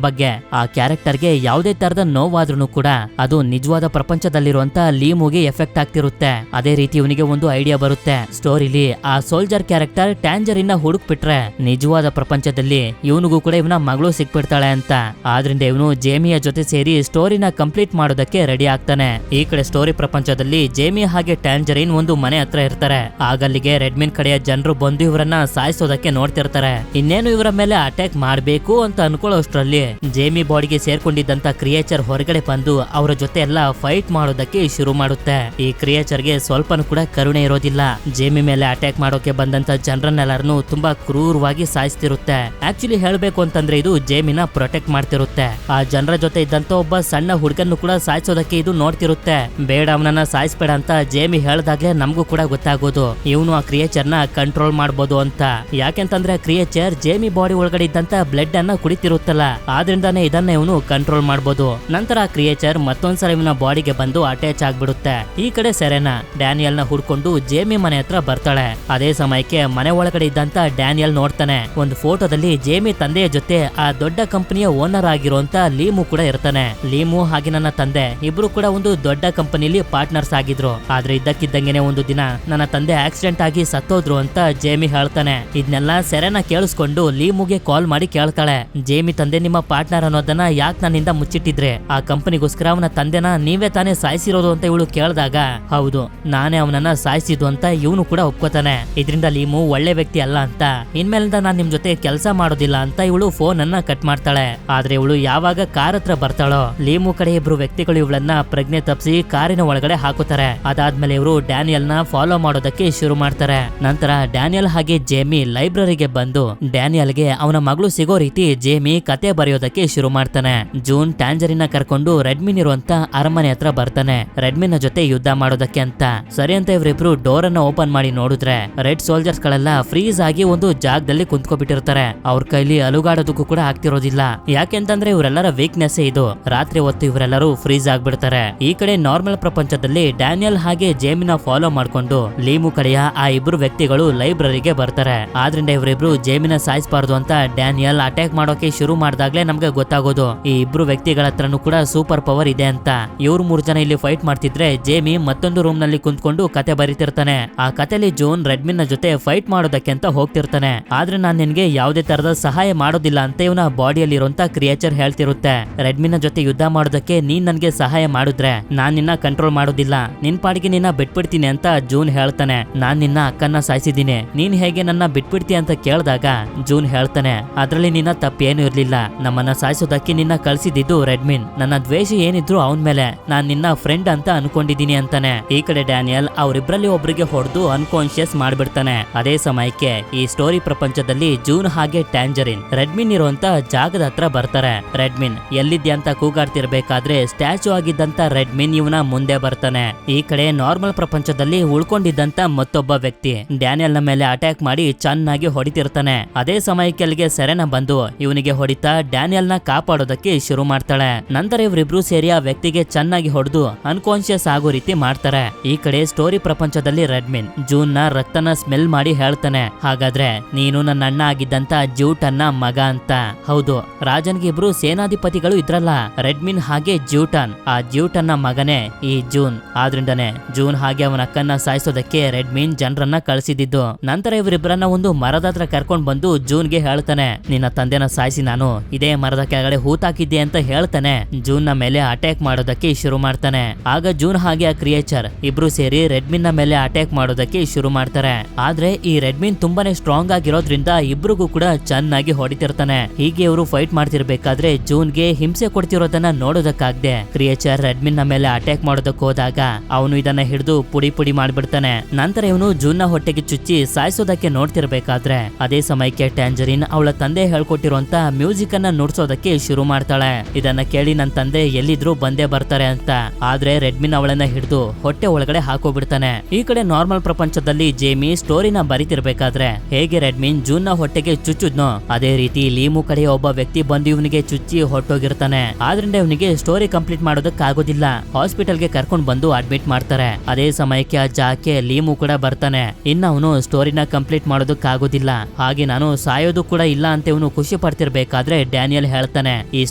ಬಗ್ಗೆ, ಆ ಕ್ಯಾರೆಕ್ಟರ್ ಗೆ ಯಾವುದೇ ತರದ ನೋವಾದ್ರೂ ಕೂಡ ಅದು ನಿಜವಾದ ಪ್ರಪಂಚದಲ್ಲಿರುವಂತ ಲೀಮುಗೆ ಎಫೆಕ್ಟ್ ಆಗ್ತಿರುತ್ತೆ. ಅದೇ ರೀತಿ ಇವನಿಗೆ ಒಂದು ಐಡಿಯಾ ಬರುತ್ತೆ. ಸ್ಟೋರಿಲಿ ಆ ಸೋಲ್ಜರ್ ಕ್ಯಾರೆಕ್ಟರ್ ಟ್ಯಾಂಜರಿನ್ ನ ಹುಡುಕ್ ಬಿಟ್ರೆ ನಿಜವಾದ ಪ್ರಪಂಚದಲ್ಲಿ ಇವನಿಗೂ ಕೂಡ ಇವನ ಮಗಳು ಸಿಕ್ಬಿಡ್ತಾಳೆ ಅಂತ. ಆದ್ರಿಂದ ಇವನು ಜೇಮಿಯ ಜೊತೆ ಸೇರಿ ಸ್ಟೋರಿನ ಕಂಪ್ಲೀಟ್ ಮಾಡೋದಕ್ಕೆ ರೆಡಿ ಆಗ್ತಾನೆ. ಈ ಕಡೆ ಸ್ಟೋರಿ ಪ್ರಪಂಚದಲ್ಲಿ ಜೇಮಿ ಹಾಗೆ ಟ್ಯಾಂಜರಿನ್ ಒಂದು ಮನೆ ಹತ್ರ ಇರ್ತಾರೆ. ಆಗಲ್ಲಿಗೆ ರೆಡ್ಮಿನ್ ಕಡೆಯ ಜನರು ಬಂದು ಇವರನ್ನ ಸಾಯಿಸೋದಕ್ಕೆ ನೋಡ್ತಿರ್ತಾರೆ. ಇನ್ನೇನು ಇವರ ಮೇಲೆ ಅಟ್ಯಾಕ್ ಮಾಡ್ಬೇಕು ಅಂತ ಅನ್ಕೊಳ್ಳೋಷ್ಟ್ರಲ್ಲಿ ಜೇಮಿ ಬಾಡಿಗೆ ಸೇರ್ಕೊಂಡಿದ್ದಂತ ಕ್ರಿಯೇಚರ್ ಹೊರಗಡೆ ಬಂದು ಅವರ ಜೊತೆ ಎಲ್ಲ ಫೈಟ್ ಮಾಡೋದಕ್ಕೆ ಶುರು ಮಾಡುತ್ತೆ. ಈ ಕ್ರಿಯೇಚರ್ಗೆ ಸ್ವಲ್ಪನೂ ಕೂಡ ಕರುಣೆ ಇರೋದಿಲ್ಲ. ಜೇಮಿ ಮೇಲೆ ಅಟ್ಯಾಕ್ ಮಾಡೋಕೆ ಬಂದಂತ ಜನರನ್ನೆಲ್ಲರನ್ನು ತುಂಬಾ ಕ್ರೂರವಾಗಿ ಸಾಯಿಸ್ತಿರುತ್ತೆ. ಆಕ್ಚುಲಿ ಹೇಳ್ಬೇಕು ಅಂತಂದ್ರೆ ಇದು ಜೇಮಿನ ಪ್ರೊಟೆಕ್ಟ್ ಮಾಡ್ತಿರುತ್ತೆ. ಆ ಜನರ ಜೊತೆ ಇದ್ದಂತ ಒಬ್ಬ ಸಣ್ಣ ಹುಡುಗನ್ನು ಕೂಡ ಸಾಯಿಸೋದಕ್ಕೆ ಇದು ನೋಡ್ತಿರುತ್ತೆ. ಬೇಡ ಅವನನ್ನ ಸಾಯಿಸ್ಬೇಡ ಅಂತ ಜೇಮಿ ಹೇಳ್ದಾಗ್ಲೇ ನಮಗೂ ಕೂಡ ಗೊತ್ತಾಗೋದು ಇವನು ಆ ಕ್ರಿಯೇಚರ್ ನ ಕಂಟ್ರೋಲ್ ಮಾಡಬಹುದು ಅಂತ. ಯಾಕೆಂತಂದ್ರೆ ಕ್ರಿಯೇಚರ್ ಜೇಮಿ ಬಾಡಿ ಒಳಗಡೆ ಇದ್ದಂತ ಬ್ಲಡ್ ಅನ್ನ ಕುಡಿತಿರುತ್ತಲ್ಲ, ಆದ್ರಿಂದಾನೇ ಇದನ್ನ ಇವನು ಕಂಟ್ರೋಲ್ ಮಾಡಬಹುದು. ನಂತರ ಆ ಕ್ರಿಯೇಚರ್ ಮತ್ತೊಂದ್ಸಲ ಇವನ ಬಾಡಿಗೆ ಬಂದು ಅಟ್ಯಾಚ್ ಆಗ್ಬಿಡುತ್ತೆ. ಈ ಕಡೆ ಸೆರೆನಾ ಡ್ಯಾನಿಯಲ್ ನ ಹುಡ್ಕೊಂಡು ಜೇಮಿ ಮನೆ ಹತ್ರ ಬರ್ತಾಳೆ. ಅದೇ ಸಮಯಕ್ಕೆ ಮನೆ ಒಳಗಡೆ ಇದ್ದಂತ ಡ್ಯಾನಿಯಲ್ ನೋಡ್ತಾನೆ ಒಂದು ಫೋಟೋದಲ್ಲಿ ಜೇಮಿ ತಂದೆಯ ಜೊತೆ ಆ ದೊಡ್ಡ ಕಂಪನಿಯ ಓನರ್ ಆಗಿರುವಂತ ಲೀಮು ಕೂಡ ಇರ್ತಾನೆ. ಲೀಮು ಹಾಗೆ ನನ್ನ ತಂದೆ ಇಬ್ರು ಕೂಡ ಒಂದು ದೊಡ್ಡ ಕಂಪನಿಲಿ ಪಾರ್ಟ್ನರ್ಸ್ ಆಗಿದ್ರು. ಆದ್ರೆ ಇದ್ದಕ್ಕಿದ್ದಂಗೆನೆ ಒಂದು ದಿನ ನನ್ನ ತಂದೆ ಆಕ್ಸಿಡೆಂಟ್ ಆಗಿ ಸತ್ತೋದ್ರು ಅಂತ ಜೇಮಿ ಹೇಳ್ತಾನೆ. ಇದನ್ನೆಲ್ಲ ಸೆರೆನಾ ಕೇಳಿಸ್ಕೊಂಡು ಲೀಮುಗೆ ಕಾಲ್ ಮಾಡಿ ಕೇಳ್ತಾಳೆ, ಜೇಮಿ ತಂದೆ ನಿಮ್ಮ ಪಾರ್ಟ್ನರ್ ಅನ್ನೋದನ್ನ ಯಾಕೆ ನನ್ನಿಂದ ಮುಚ್ಚಿಟ್ಟಿದ್ರೆ? ಆ ಕಂಪನಿಗೋಸ್ಕರ ಅವನ ತಂದೆನ ನೀವೇ ತಾನೇ ಸಾಯಿಸಿರೋದು ಅಂತ ಇವಳು ಕೇಳಿದಾಗ ಹೌದು ನಾನೇ ಅವನನ್ನ ಸಾಯಿಸಿದ್ದು ಅಂತ ಇವನು ಕೂಡ ಒಪ್ಕೋತಾನೆ. ಇದರಿಂದ ಲೀಮು ಒಳ್ಳೆ ವ್ಯಕ್ತಿ ಅಲ್ಲ ಅಂತ, ಇನ್ಮೇಲಿಂದ ನಾನ್ ನಿಮ್ ಜೊತೆ ಕೆಲಸ ಮಾಡೋದಿಲ್ಲ ಅಂತ ಇವಳು ಫೋನ್ ಅನ್ನ ಕಟ್ ಮಾಡ್ತಾಳೆ. ಆದ್ರೆ ಇವಳು ಯಾವಾಗ ಕಾರ್ ಹತ್ರ ಬರ್ತಾಳೋ ಲೀಮು ಕಡೆ ಇಬ್ರು ವ್ಯಕ್ತಿಗಳು ಇವಳನ್ನ ಪ್ರಜ್ಞೆ ತಪ್ಪಿಸಿ ಕಾರಿನ ಒಳಗಡೆ ಹಾಕುತ್ತಾರೆ. ಅದಾದ್ಮೇಲೆ ಇವರು ಡ್ಯಾನಿಯಲ್ ನ ಫಾಲೋ ಮಾಡೋದಕ್ಕೆ ಶುರು ಮಾಡ್ತಾರೆ. ನಂತರ ಡ್ಯಾನಿಯಲ್ ಹಾಗೆ ಜೇಮಿ ಲೈಬ್ರರಿಗೆ ಬಂದು ಡ್ಯಾನಿಯಲ್ಗೆ ಅವನ ಮಗಳು ಸಿಗೋ ರೀತಿ ಜೇಮಿ ಕತೆ ಬರೆಯೋದಕ್ಕೆ ಶುರು ಮಾಡ್ತಾನೆ. ಜೂನ್ ಟ್ಯಾಂಜರಿನ ಕರ್ಕೊಂಡು ರೆಡ್ಮಿನ್ ಇರುವಂತ ಅರಮನೆ ಹತ್ರ ಬರ್ತಾನೆ ರೆಡ್ಮಿನ್ ಜೊತೆ ಯುದ್ಧ ಮಾಡೋದಕ್ಕೆ ಅಂತ. ಸರಿ ಅಂತ ಇವರಿಬ್ರು ಡೋರ್ ಅನ್ನ ಓಪನ್ ಮಾಡಿ ನೋಡಿದ್ರೆ ರೆಡ್ ಸೋಲ್ಜರ್ಸ್ ಗಳೆಲ್ಲ ಫ್ರೀಸ್ ಆಗಿ ಒಂದು ಜಾಗದಲ್ಲಿ ಕುಂತ್ಕೊಬಿಟ್ಟಿರ್ತಾರೆ. ಅವ್ರ ಕೈಲಿ ಅಲುಗಾಡೋದಕ್ಕೂ ಕೂಡ ಆಗ್ತಿರೋದಿಲ್ಲ. ಯಾಕೆಂತಂದ್ರೆ ಇವರೆಲ್ಲರ ವೀಕ್ನೆಸ್ ಇದು. ರಾತ್ರಿ ಹೊತ್ತು ಇವರೆಲ್ಲರೂ ಫ್ರೀಸ್ ಆಗ್ಬಿಡ್ತಾರೆ. ಈ ಕಡೆ ನಾರ್ಮಲ್ ಪ್ರಪಂಚದಲ್ಲಿ ಡ್ಯಾನಿಯಲ್ ಹಾಗೆ ಜೇಮಿನ ಫಾಲೋ ಮಾಡ್ಕೊಂಡು ಲೀಮು ಕಡೆಯ ಆ ಇಬ್ರು ವ್ಯಕ್ತಿಗಳು ಲೈಬ್ರರಿಗೆ ಬರ್ತಾರೆ. ಆದ್ರಿಂದ ಇವರಿಬ್ರು ಜೇಮಿನ ಸಾಯಿಸಬಾರ್ದು ಅಂತ ಡ್ಯಾನಿಯಲ್ ಅಟ್ಯಾಕ್ ಮಾಡೋಕೆ ಶುರು ಮಾಡಿದಾಗ್ಲೇ ನಮ್ಗೆ ಗೊತ್ತಾಗೋದು ಈ ಇಬ್ರು ವ್ಯಕ್ತಿಗಳ ಹತ್ರನೂ ಕೂಡ ಸೂಪರ್ ಪವರ್ ಇದೆ ಅಂತ. ಇವ್ರು 3 ಜನ ಇಲ್ಲಿ ಫೈಟ್ ಮಾಡ್ತಿದ್ರೆ ಜೇಮಿ ಮತ್ತೊಂದು ರೂಮ್ ನಲ್ಲಿ ಕುಂತ್ಕೊಂಡು ಕತೆ ಬರೀತಿರ್ತಾನೆ. ಆ ಕತೆಲಿ ಜೂನ್ ರೆಡ್ಮಿನ್ ನ ಜೊತೆ ಫೈಟ್ ಮಾಡೋದಕ್ಕೆ ಅಂತ ಹೋಗ್ತಿರ್ತಾನೆ. ಆದ್ರೆ ನಾನ್ ನಿನ್ಗೆ ಯಾವುದೇ ತರದ ಸಹಾಯ ಮಾಡೋದಿಲ್ಲ ಅಂತ ಇವನ ಬಾಡಿಯಲ್ಲಿ ಇರುವಂತ ಕ್ರಿಯೇಚರ್ ಹೇಳ್ತಿರುತ್ತೆ. ರೆಡ್ಮಿನ್ ನ ಜೊತೆ ಯುದ್ಧ ಮಾಡೋದಕ್ಕೆ ನೀನ್ ನನ್ಗೆ ಸಹಾಯ ಮಾಡಿದ್ರೆ ನಾನ್ ನಿನ್ನ ಕಂಟ್ರೋಲ್ ಮಾಡೋದಿಲ್ಲ, ನಿನ್ ಪಾಡಿಗೆ ನಿನ್ನ ಬಿಟ್ಬಿಡ್ತೀನಿ ಅಂತ ಜೂನ್ ಹೇಳ್ತಾನೆ. ನಾನ್ ನಿನ್ನ ಅಕ್ಕನ್ನ ಸಾಯಿಸಿದ್ದೀನಿ, ನೀನ್ ಹೇಗೆ ನನ್ನ ಬಿಟ್ಬಿಡ್ತೀಯ ಅಂತ ಕೇಳಿದಾಗ ಜೂನ್ ಹೇಳ್ತಾನೆ ಅದ್ರಲ್ಲಿ ನಿನ್ನ ತಪ್ಪೇನು ಇರ್ಲಿಲ್ಲ, ನಮ್ಮನ್ನ ಸಾಯಿಸೋದಕ್ಕೆ ನಿನ್ನ ಕಳ್ಸಿದ್ದು ರೆಡ್ಮಿನ್, ನನ್ನ ದ್ವೇಷ ಏನಿದ್ರು ಅವನ್ ಮೇಲೆ ನಾನ್ ನಿನ್ನ ಫ್ರೆಂಡ್ ಅಂತ ಅನ್ಕೊಂಡಿದೀನಿ ಅಂತಾನೆ. ಈ ಕಡೆ ಡ್ಯಾನಿಯಲ್ ಅವರಿಬ್ರಲ್ಲಿ ಒಬ್ರಿಗೆ ಹೊಡೆದು ಅನ್ಕಾನ್ಶಿಯಸ್ ಮಾಡ್ಬಿಡ್ತಾನೆ. ಅದೇ ಸಮಯಕ್ಕೆ ಈ ಸ್ಟೋರಿ ಪ್ರಪಂಚದಲ್ಲಿ ಜೂನ್ ಹಾಗೆ ಟ್ಯಾಂಜರಿನ್ ರೆಡ್ಮಿನ್ ಇರುವಂತ ಜಾಗದ ಹತ್ರ ಬರ್ತಾರೆ. ರೆಡ್ಮಿನ್ ಎಲ್ಲಿದ್ಯಾ ಅಂತ ಕೂಗಾಡ್ತಿರ್ಬೇಕಾದ್ರೆ ಸ್ಟ್ಯಾಚು ಆಗಿದ್ದಂತ ರೆಡ್ಮಿನ್ ಇವನ ಮುಂದೆ ಬರ್ತಾನೆ. ಈ ಕಡೆ ನಾರ್ಮಲ್ ಪ್ರಪಂಚದಲ್ಲಿ ಉಳ್ಕೊಂಡಿದ್ದಂತ ಮತ್ತೊಬ್ಬ ವ್ಯಕ್ತಿ ಡ್ಯಾನಿಯಲ್ ನ ಮೇಲೆ ಅಟ್ಯಾಕ್ ಮಾಡಿ ಚೆನ್ನಾಗಿ ಹೊಡಿತಿರ್ತಾನೆ. ಅದೇ ಸಮಯಕ್ಕೆ ಅಲ್ಲಿಗೆ ಸೆರೆನಾ ಬಂದು ಇವನಿಗೆ ಹೊಡಿತಾ ಡ್ಯಾನಿಯಲ್ ನ ಕಾಪಾಡೋದಕ್ಕೆ ಶುರು ಮಾಡ್ತಾಳೆ. ನಂತರ ಇವರಿಬ್ರು ಸೇರಿ ಆ ವ್ಯಕ್ತಿಗೆ ಚೆನ್ನಾಗಿ ಹೊಡೆದು ಅನ್ಕಾನ್ಶಿಯಸ್ ಆಗೋ ರೀತಿ ಮಾಡ್ತಾರೆ. ಈ ಕಡೆ ಸ್ಟೋರಿ ಪ್ರಪಂಚದಲ್ಲಿ ರೆಡ್ಮಿನ್ ಜೂನ್ ನ ರಕ್ತನ ಸ್ಮೆಲ್ ಮಾಡಿ ಹೇಳ್ತಾನೆ, ಹಾಗಾದ್ರೆ ನೀನು ನನ್ನ ಅಣ್ಣ ಆಗಿದ್ದಂತ ಜ್ಯೂಟನ್ನ ಮಗ ಅಂತ. ಹೌದು, ರಾಜನ್ಗೆ ಇಬ್ರು ಸೇನಾಧಿಪತಿಗಳು ಇದ್ರಲ್ಲ, ರೆಡ್ಮಿನ್ ಹಾಗೆ ಜ್ಯೂಟನ್. ಆ ಜ್ಯೂಟನ್ನ ಮಗನೇ ಈ ಜೂನ್. ಆದ್ರಿಂದನೇ ಜೂನ್ ಹಾಗೆ ಅವನ ಅಕ್ಕನ್ನ ಸಾಯಿಸೋದಕ್ಕೆ ರೆಡ್ಮಿನ್ ಜನರನ್ನ ಕಳಿಸಿದ್ದು. ನಂತರ ಇವರಿಬ್ಬರನ್ನ ಒಂದು ಮರದ ಹತ್ರ ಕರ್ಕೊಂಡ್ ಬಂದು ಜೂನ್ಗೆ ಹೇಳ್ತಾನೆ, ನಿನ್ನ ತಂದೆನ ಸಾಯಿಸಿ ನಾನು ಇದೇ ಮರದ ಕೆಳಗಡೆ ಹೂತಾಕಿದ್ದೆ ಅಂತ ಹೇಳ್ತಾನೆ. ಜೂನ್ ನ ಮೇಲೆ ಅಟ್ಯಾಕ್ ಮಾಡೋದಕ್ಕೆ ಶುರು ಮಾಡ್ತಾನೆ. ಆಗ ಜೂನ್ ಹಾಗೆ ಆ ಕ್ರಿಯೇಚರ್ ಇಬ್ರು ಸೇರಿ ರೆಡ್ಮಿನ್ ನ ಮೇಲೆ ಅಟ್ಯಾಕ್ ಮಾಡೋದಕ್ಕೆ ಶುರು ಮಾಡ್ತಾರೆ. ಆದ್ರೆ ಈ ರೆಡ್ಮಿನ್ ತುಂಬಾನೇ ಸ್ಟ್ರಾಂಗ್ ಆಗಿರೋದ್ರಿಂದ ಇಬ್ರಿಗೂ ಕೂಡ ಚೆನ್ನಾಗಿ ಹೊಡಿತಿರ್ತಾನೆ. ಹೀಗೆ ಇವರು ಫೈಟ್ ಮಾಡ್ತಿರ್ಬೇಕಾದ್ರೆ ಜೂನ್ಗೆ ಹಿಂಸೆ ಕೊಡ್ತಿರೋದನ್ನ ನೋಡೋದಕ್ಕಾಗ್ದೆ ಕ್ರಿಯೇಚರ್ ರೆಡ್ಮಿನ್ ನ ಮೇಲೆ ಅಟ್ಯಾಕ್ ಮಾಡೋದಕ್ಕೆ ಹೋದಾಗ ಅವನು ಇದನ್ನ ಹಿಡಿದು ಪುಡಿ ಪುಡಿ ಮಾಡ್ಬಿಡ್ತಾನೆ. ನಂತರ ಇವನು ಜೂನ್ ನ ಹೊಟ್ಟೆಗೆ ಚುಚ್ಚಿ ಸಾಯಿಸೋದಕ್ಕೆ ನೋಡ್ತಿರ್ಬೇಕಾದ್ರೆ ಅದೇ ಸಮಯಕ್ಕೆ ಟ್ಯಾಂಜರಿನ್ ಅವಳ ತಂದೆ ಹೇಳ್ಕೊಟ್ಟಿರುವಂತ ಮ್ಯೂಸಿಕ್ ಅನ್ನ ನುಡ್ಸೋದಕ್ಕೆ ಶುರು ಮಾಡ್ತಾಳೆ. ಇದನ್ನ ಕೇಳಿ ನನ್ನ ತಂದೆ ಎಲ್ಲಿದ್ರು ಬಂದೇ ಬರ್ತಾರೆ ಅಂತ. ಆದ್ರೆ ರೆಡ್ಮಿನ್ ಅವಳನ್ನ ಹಿಡಿದು ಹೊಟ್ಟೆ ಒಳಗಡೆ ಹಾಕೋಬಿಡ್ತಾನೆ. ಈ ಕಡೆ ನಾರ್ಮಲ್ ಪ್ರಪಂಚದಲ್ಲಿ ಜೇಮಿ ಸ್ಟೋರಿನ ಬರಿತಿರ್ಬೇಕಾದ್ರೆ ಹೇಗೆ ರೆಡ್ಮಿನ್ ಜೂನ್ ನ ಹೊಟ್ಟೆಗೆ ಚುಚ್ಚುದ್ನೋ ಅದೇ ರೀತಿ ಲೀಮು ಕಡೆ ಒಬ್ಬ ವ್ಯಕ್ತಿ ಬಂದು ಇವನಿಗೆ ಚುಚ್ಚಿ ಹೊಟ್ಟೋಗಿರ್ತಾನೆ. ಆದ್ರಿಂದ ಇವನಿಗೆ ಸ್ಟೋರಿ ಕಂಪ್ಲೀಟ್ ಮಾಡೋದಕ್ಕಾಗೋದಿಲ್ಲ. ಹಾಸ್ಪಿಟಲ್ಗೆ ಕರ್ಕೊಂಡ್ ಬಂದು ಅಡ್ಮಿಟ್ ಮಾಡ್ತಾರೆ. ಅದೇ ಸಮಯಕ್ಕೆ ಆ ಜಾಕೆ ಲೀಮು ಕೂಡ ಬರ್ತಾನೆ. ಇನ್ನು ಅವನು ಸ್ಟೋರಿನ ಕಂಪ್ಲೀಟ್ ಮಾಡೋದಕ್ಕಾಗೋದಿಲ್ಲ, ಹಾಗೆ ನಾನು ಸಾಯೋದು ಕೂಡ ಇಲ್ಲ ಅಂತ ಇವನು ಖುಷಿ ಪಡ್ತಿರ್ಬೇಕಾದ್ರೆ ಡ್ಯಾನಿಯಲ್ ಹೇಳ್ತಾನೆ, ಈ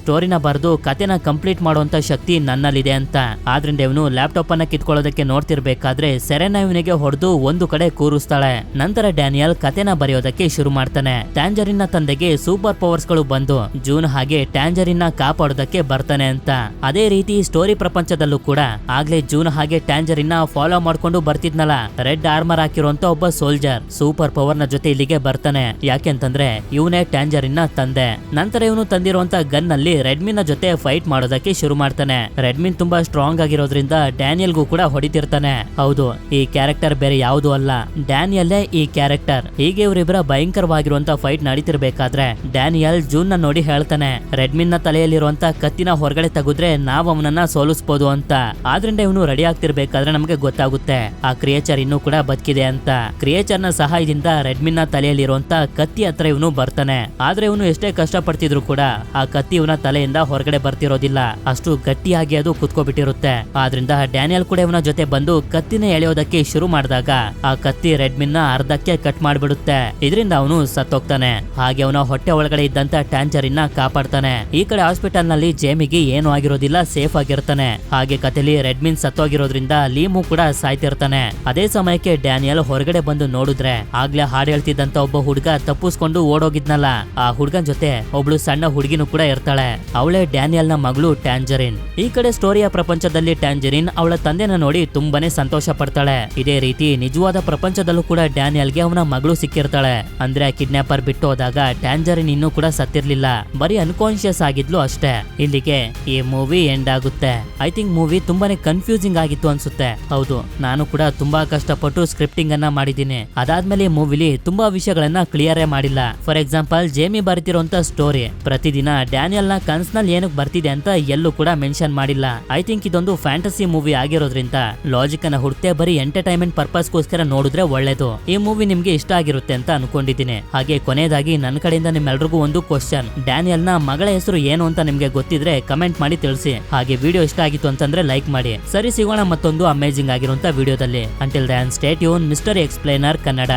ಸ್ಟೋರಿನ ಬರೆದು ಕತೆನ ಕಂಪ್ಲೀಟ್ ಮಾಡುವಂತ ಶಕ್ತಿ ನನ್ನಲ್ಲಿದೆ ಅಂತ. ಆದ್ರಿಂದ ಇವನು ಲ್ಯಾಪ್ಟಾಪ್ ಅನ್ನ ಕಿತ್ಕೊಳ್ಳೋದಕ್ಕೆ ನೋಡ್ತಿರ್ಬೇಕಾದ್ರೆ ಸೆರೆನಾ ಇವನಿಗೆ ಹೊಡೆದು ಒಂದು ಕಡೆ ಕೂರಿಸ್ತಾಳೆ. ನಂತರ ಡ್ಯಾನಿಯಲ್ ಕತೆನ ಬರೆಯೋದಕ್ಕೆ ಶುರು ಮಾಡ್ತಾನೆ. ಟ್ಯಾಂಜರಿನ್ ನ ತಂದೆಗೆ ಸೂಪರ್ ಪವರ್ಸ್ ಗಳು ಬಂದು ಜೂನ್ ಹಾಗೆ ಟ್ಯಾಂಜರಿನ್ ನ ಕಾಪಾಡೋದಕ್ಕೆ ಬರ್ತಾನೆ ಅಂತ. ಅದೇ ರೀತಿ ಸ್ಟೋರಿ ಪ್ರಪಂಚದಲ್ಲೂ ಕೂಡ ಆಗ್ಲೇ ಜೂನ್ ಹಾಗೆ ಟ್ಯಾಂಜರಿನ್ ನ ಫಾಲೋ ಮಾಡ್ಕೊಂಡು ಬರ್ತಿದ್ನಲ್ಲ ರೆಡ್ ಆರ್ಮರ್ ಹಾಕಿರುವಂತ ಒಬ್ಬ ಸೋಲ್ಜರ್ ಸೂಪರ್ ಪವರ್ ನ ಜೊತೆ ಇಲ್ಲಿಗೆ ಬರ್ತಾನೆ. ಯಾಕೆಂತಂದ್ರೆ ಇವನೇ ಟ್ಯಾಂಜರಿನ್ ನ ತಂದೆ. ನಂತರ ಇವನು ತಂದಿರುವಂತ ಗನ್ ನಲ್ಲಿ ರೆಡ್ಮಿನ್ ನ ಜೊತೆ ಫೈಟ್ ಮಾಡೋದಕ್ಕೆ ಶುರು ಮಾಡ್ತಾನೆ. ರೆಡ್ಮಿನ್ ತುಂಬಾ ಸ್ಟ್ರಾಂಗ್ ಆಗಿರೋದ್ರಿಂದ ಡ್ಯಾನಿಯಲ್ಗೂ ಕೂಡ ಹೊಡಿತಿರ್ತಾನೆ. ಹೌದು, ಈ ಕ್ಯಾರೆಕ್ಟರ್ ಬೇರೆ ಯಾವುದು ಅಲ್ಲ, ಡ್ಯಾನಿಯಲ್ಲೇ ಈ ಕ್ಯಾರೆಕ್ಟರ್. ಹೀಗೆ ಇವರಿಬ್ಬರ ಭಯಂಕರವಾಗಿರುವಂತ ಫೈಟ್ ನಡೀತಿರ್ಬೇಕಾದ್ರೆ ಡ್ಯಾನಿಯಲ್ ಜೂನ್ ನ ನೋಡಿ ಹೇಳ್ತಾನೆ, ರೆಡ್ಮಿನ್ ನ ತಲೆಯಲ್ಲಿರುವಂತ ಕತ್ತಿನ ಹೊರಗಡೆ ತೆಗೆದ್ರೆ ನಾವ್ ಅವನನ್ನ ಸೋಲಿಸಬಹುದು ಅಂತ. ಆದ್ರಿಂದ ಇವನು ರೆಡಿ ಆಗ್ತಿರ್ಬೇಕಾದ್ರೆ ನಮಗೆ ಗೊತ್ತಾಗುತ್ತೆ ಆ ಕ್ರಿಯೇಚರ್ ಇನ್ನೂ ಕೂಡ ಬದುಕಿದೆ ಅಂತ. ಕ್ರಿಯೇಚರ್ ನ ಸಹಾಯದಿಂದ ರೆಡ್ಮಿನ್ ನ ತಲೆಯಲ್ಲಿರುವಂತ ಕತ್ತಿ ಹತ್ರ ಇವನು ಬರ್ತಾನೆ. ಆದ್ರೆ ಇವನು ಎಷ್ಟೇ ಕಷ್ಟ ಪಡ್ತಿದ್ರು ಕೂಡ ಆ ಕತ್ತಿ ಇವನ ತಲೆಯಿಂದ ಹೊರಗಡೆ ಬರ್ತಿರೋದಿಲ್ಲ, ಅಷ್ಟು ಗಟ್ಟಿಯಾಗಿ ಅದು ಕುತ್ಕೋಬಿಟ್ಟಿರುತ್ತೆ. ಆದ್ರಿಂದ ಡ್ಯಾನಿಯಲ್ ಕೂಡ ಇವನ ಜೊತೆ ಬಂದು ಕತ್ತಿನ ಎಳೆಯೋದಕ್ಕೆ ಶುರು ಮಾಡಿದಾಗ ಆ ಕತ್ತಿ ರೆಡ್ಮಿನ್ ನ ಅರ್ಧಕ್ಕೆ ಕಟ್ ಮಾಡ್ಬಿಡುತ್ತೆ. ಇದರಿಂದ ಅವನು ಸತ್ತೋಗ್ತಾನೆ. ಹಾಗೆ ಅವನ ಹೊಟ್ಟೆ ಒಳಗಡೆ ಇದ್ದಂತ ಟ್ಯಾಂಜರಿನ್ ನ ಕಾಪಾಡ್ತಾನೆ. ಈ ಕಡೆ ಹಾಸ್ಪಿಟಲ್ ನಲ್ಲಿ ಜೇಮಿಗೆ ಏನು ಆಗಿರೋದಿಲ್ಲ, ಸೇಫ್ ಆಗಿರ್ತಾನೆ. ಹಾಗೆ ಕತೆಲಿ ರೆಡ್ಮಿನ್ ಸತ್ತೋಗಿರೋದ್ರಿಂದ ಲೀಮು ಕೂಡ ಸಾಯ್ತಿರ್ತಾನೆ. ಅದೇ ಸಮಯಕ್ಕೆ ಡ್ಯಾನಿಯಲ್ ಹೊರಗಡೆ ಬಂದು ನೋಡಿದ್ರೆ ಆಗ್ಲೇ ಹಾಡು ಹೇಳ್ತಿದ್ದಂತ ಒಬ್ಬ ಹುಡುಗ ತಪ್ಪಿಸ್ಕೊಂಡು ಓಡೋಗಿದ್ನಲ್ಲ, ಆ ಹುಡುಗನ್ ಜೊತೆ ಒಬ್ಳು ಸಣ್ಣ ಹುಡುಗಿನೂ ಕೂಡ ಇರ್ತಾಳೆ. ಅವಳೇ ಡ್ಯಾನಿಯಲ್ ನ ಮಗಳು ಟ್ಯಾಂಜರಿನ್. ಈ ಕಡೆ ಸ್ಟೋರಿಯ ಪ್ರಪಂಚದಲ್ಲಿ ಟ್ಯಾಂಜರಿನ್ ಅವಳ ತಂದೆನ ನೋಡಿ ತುಂಬಾನೇ ಸಂತೋಷ ಪಡ್ತಾಳೆ. ಇದೇ ರೀತಿ ನಿಜವಾದ ಪ್ರಪಂಚದಲ್ಲೂ ಕೂಡ ಡ್ಯಾನಿಯಲ್ಗೆ ಅವನ ಮಗಳು ಸಿಕ್ಕಿರ್ತಾಳೆ. ಅಂದ್ರೆ ಕಿಡ್ನಾಪರ್ ಬಿಟ್ಟು ಹೋದಾಗ ಟ್ಯಾಂಜರಿನ್ ಇನ್ನೂ ಕೂಡ ಸತ್ತಿರ್ಲಿಲ್ಲ, ಬರೀ ಅನ್ಕಾನ್ಶಿಯಸ್ ಆಗಿದ್ಲು ಅಷ್ಟೇ. ಇಲ್ಲಿಗೆ ಈ ಮೂವಿ ಎಂಡ್ ಆಗುತ್ತೆ. ಐ ಥಿಂಕ್ ಮೂವಿ ತುಂಬಾನೇ ಕನ್ಫ್ಯೂಸಿಂಗ್ ಆಗಿತ್ತು ಅನ್ಸುತ್ತೆ. ಹೌದು, ನಾನು ಕೂಡ ತುಂಬಾ ಕಷ್ಟಪಟ್ಟು ಸ್ಕ್ರಿಪ್ಟಿಂಗ್ ಅನ್ನ ಮಾಡಿದ್ದೀನಿ. ಅದಾದ್ಮೇಲೆ ಈ ಮೂವಿಲಿ ತುಂಬಾ ವಿಷಯಗಳನ್ನ ಕ್ಲಿಯರ್ ಮಾಡಿಲ್ಲ. ಫಾರ್ ಎಕ್ಸಾಂಪಲ್, ಜೇಮಿ ಬರೀತಿರುವಂತ ಸ್ಟೋರಿ ಪ್ರತಿದಿನ ಡ್ಯಾನಿಯಲ್ ನ ಕನ್ಸ್ನಲ್ಲಿ ಏನಕ್ಕೆ ಬರ್ತಿದೆ ಅಂತ ಎಲ್ಲೂ ಕೂಡ ಮೆನ್ಷನ್ ಮಾಡಿಲ್ಲ. ಐ ಥಿಂಕ್ ಇದೊಂದು ಫ್ಯಾಂಟಸಿ ಮೂವಿ ಆಗಿರೋದ್ರಿಂದ ಲಾಜಿಕ್ ಅನ್ನ ಹುಡುಕ್ತೆ ಬರೀ ಎಂಟರ್ಟೈನ್ಮೆಂಟ್ ಪರ್ಪಸ್ಗೋಸ್ಕರ ನೋಡಿದ್ರೆ ಒಳ್ಳೇದು. ಈ ಮೂವಿ ನಿಮ್ಗೆ ಇಷ್ಟ ಆಗಿರುತ್ತೆ ಅಂತ ಅನ್ಕೊಂಡಿದ್ದೀನಿ. ಹಾಗೆ ಕೊನೆಯದಾಗಿ ನನ್ನ ಕಡೆಯಿಂದ ನಿಮ್ಮೆಲ್ರಿಗೂ ಒಂದು ಕ್ವಶನ್, ಡ್ಯಾನಿಯಲ್ ನ ಮಗಳ ಹೆಸರು ಏನು ಅಂತ ನಿಮ್ಗೆ ಗೊತ್ತಿದ್ರೆ ಕಮೆಂಟ್ ಮಾಡಿ ತಿಳಿಸಿ. ಹಾಗೆ ವಿಡಿಯೋ ಇಷ್ಟ ಆಗಿತ್ತು ಅಂತಂದ್ರೆ ಲೈಕ್ ಮಾಡಿ. ಸರಿ, ಸಿಗೋಣ ಮತ್ತೊಂದು ಅಮೇಜಿಂಗ್ ಆಗಿರುವಂತ ವಿಡಿಯೋದಲ್ಲಿ. Until then stay tune, Mister Explainer Kannada.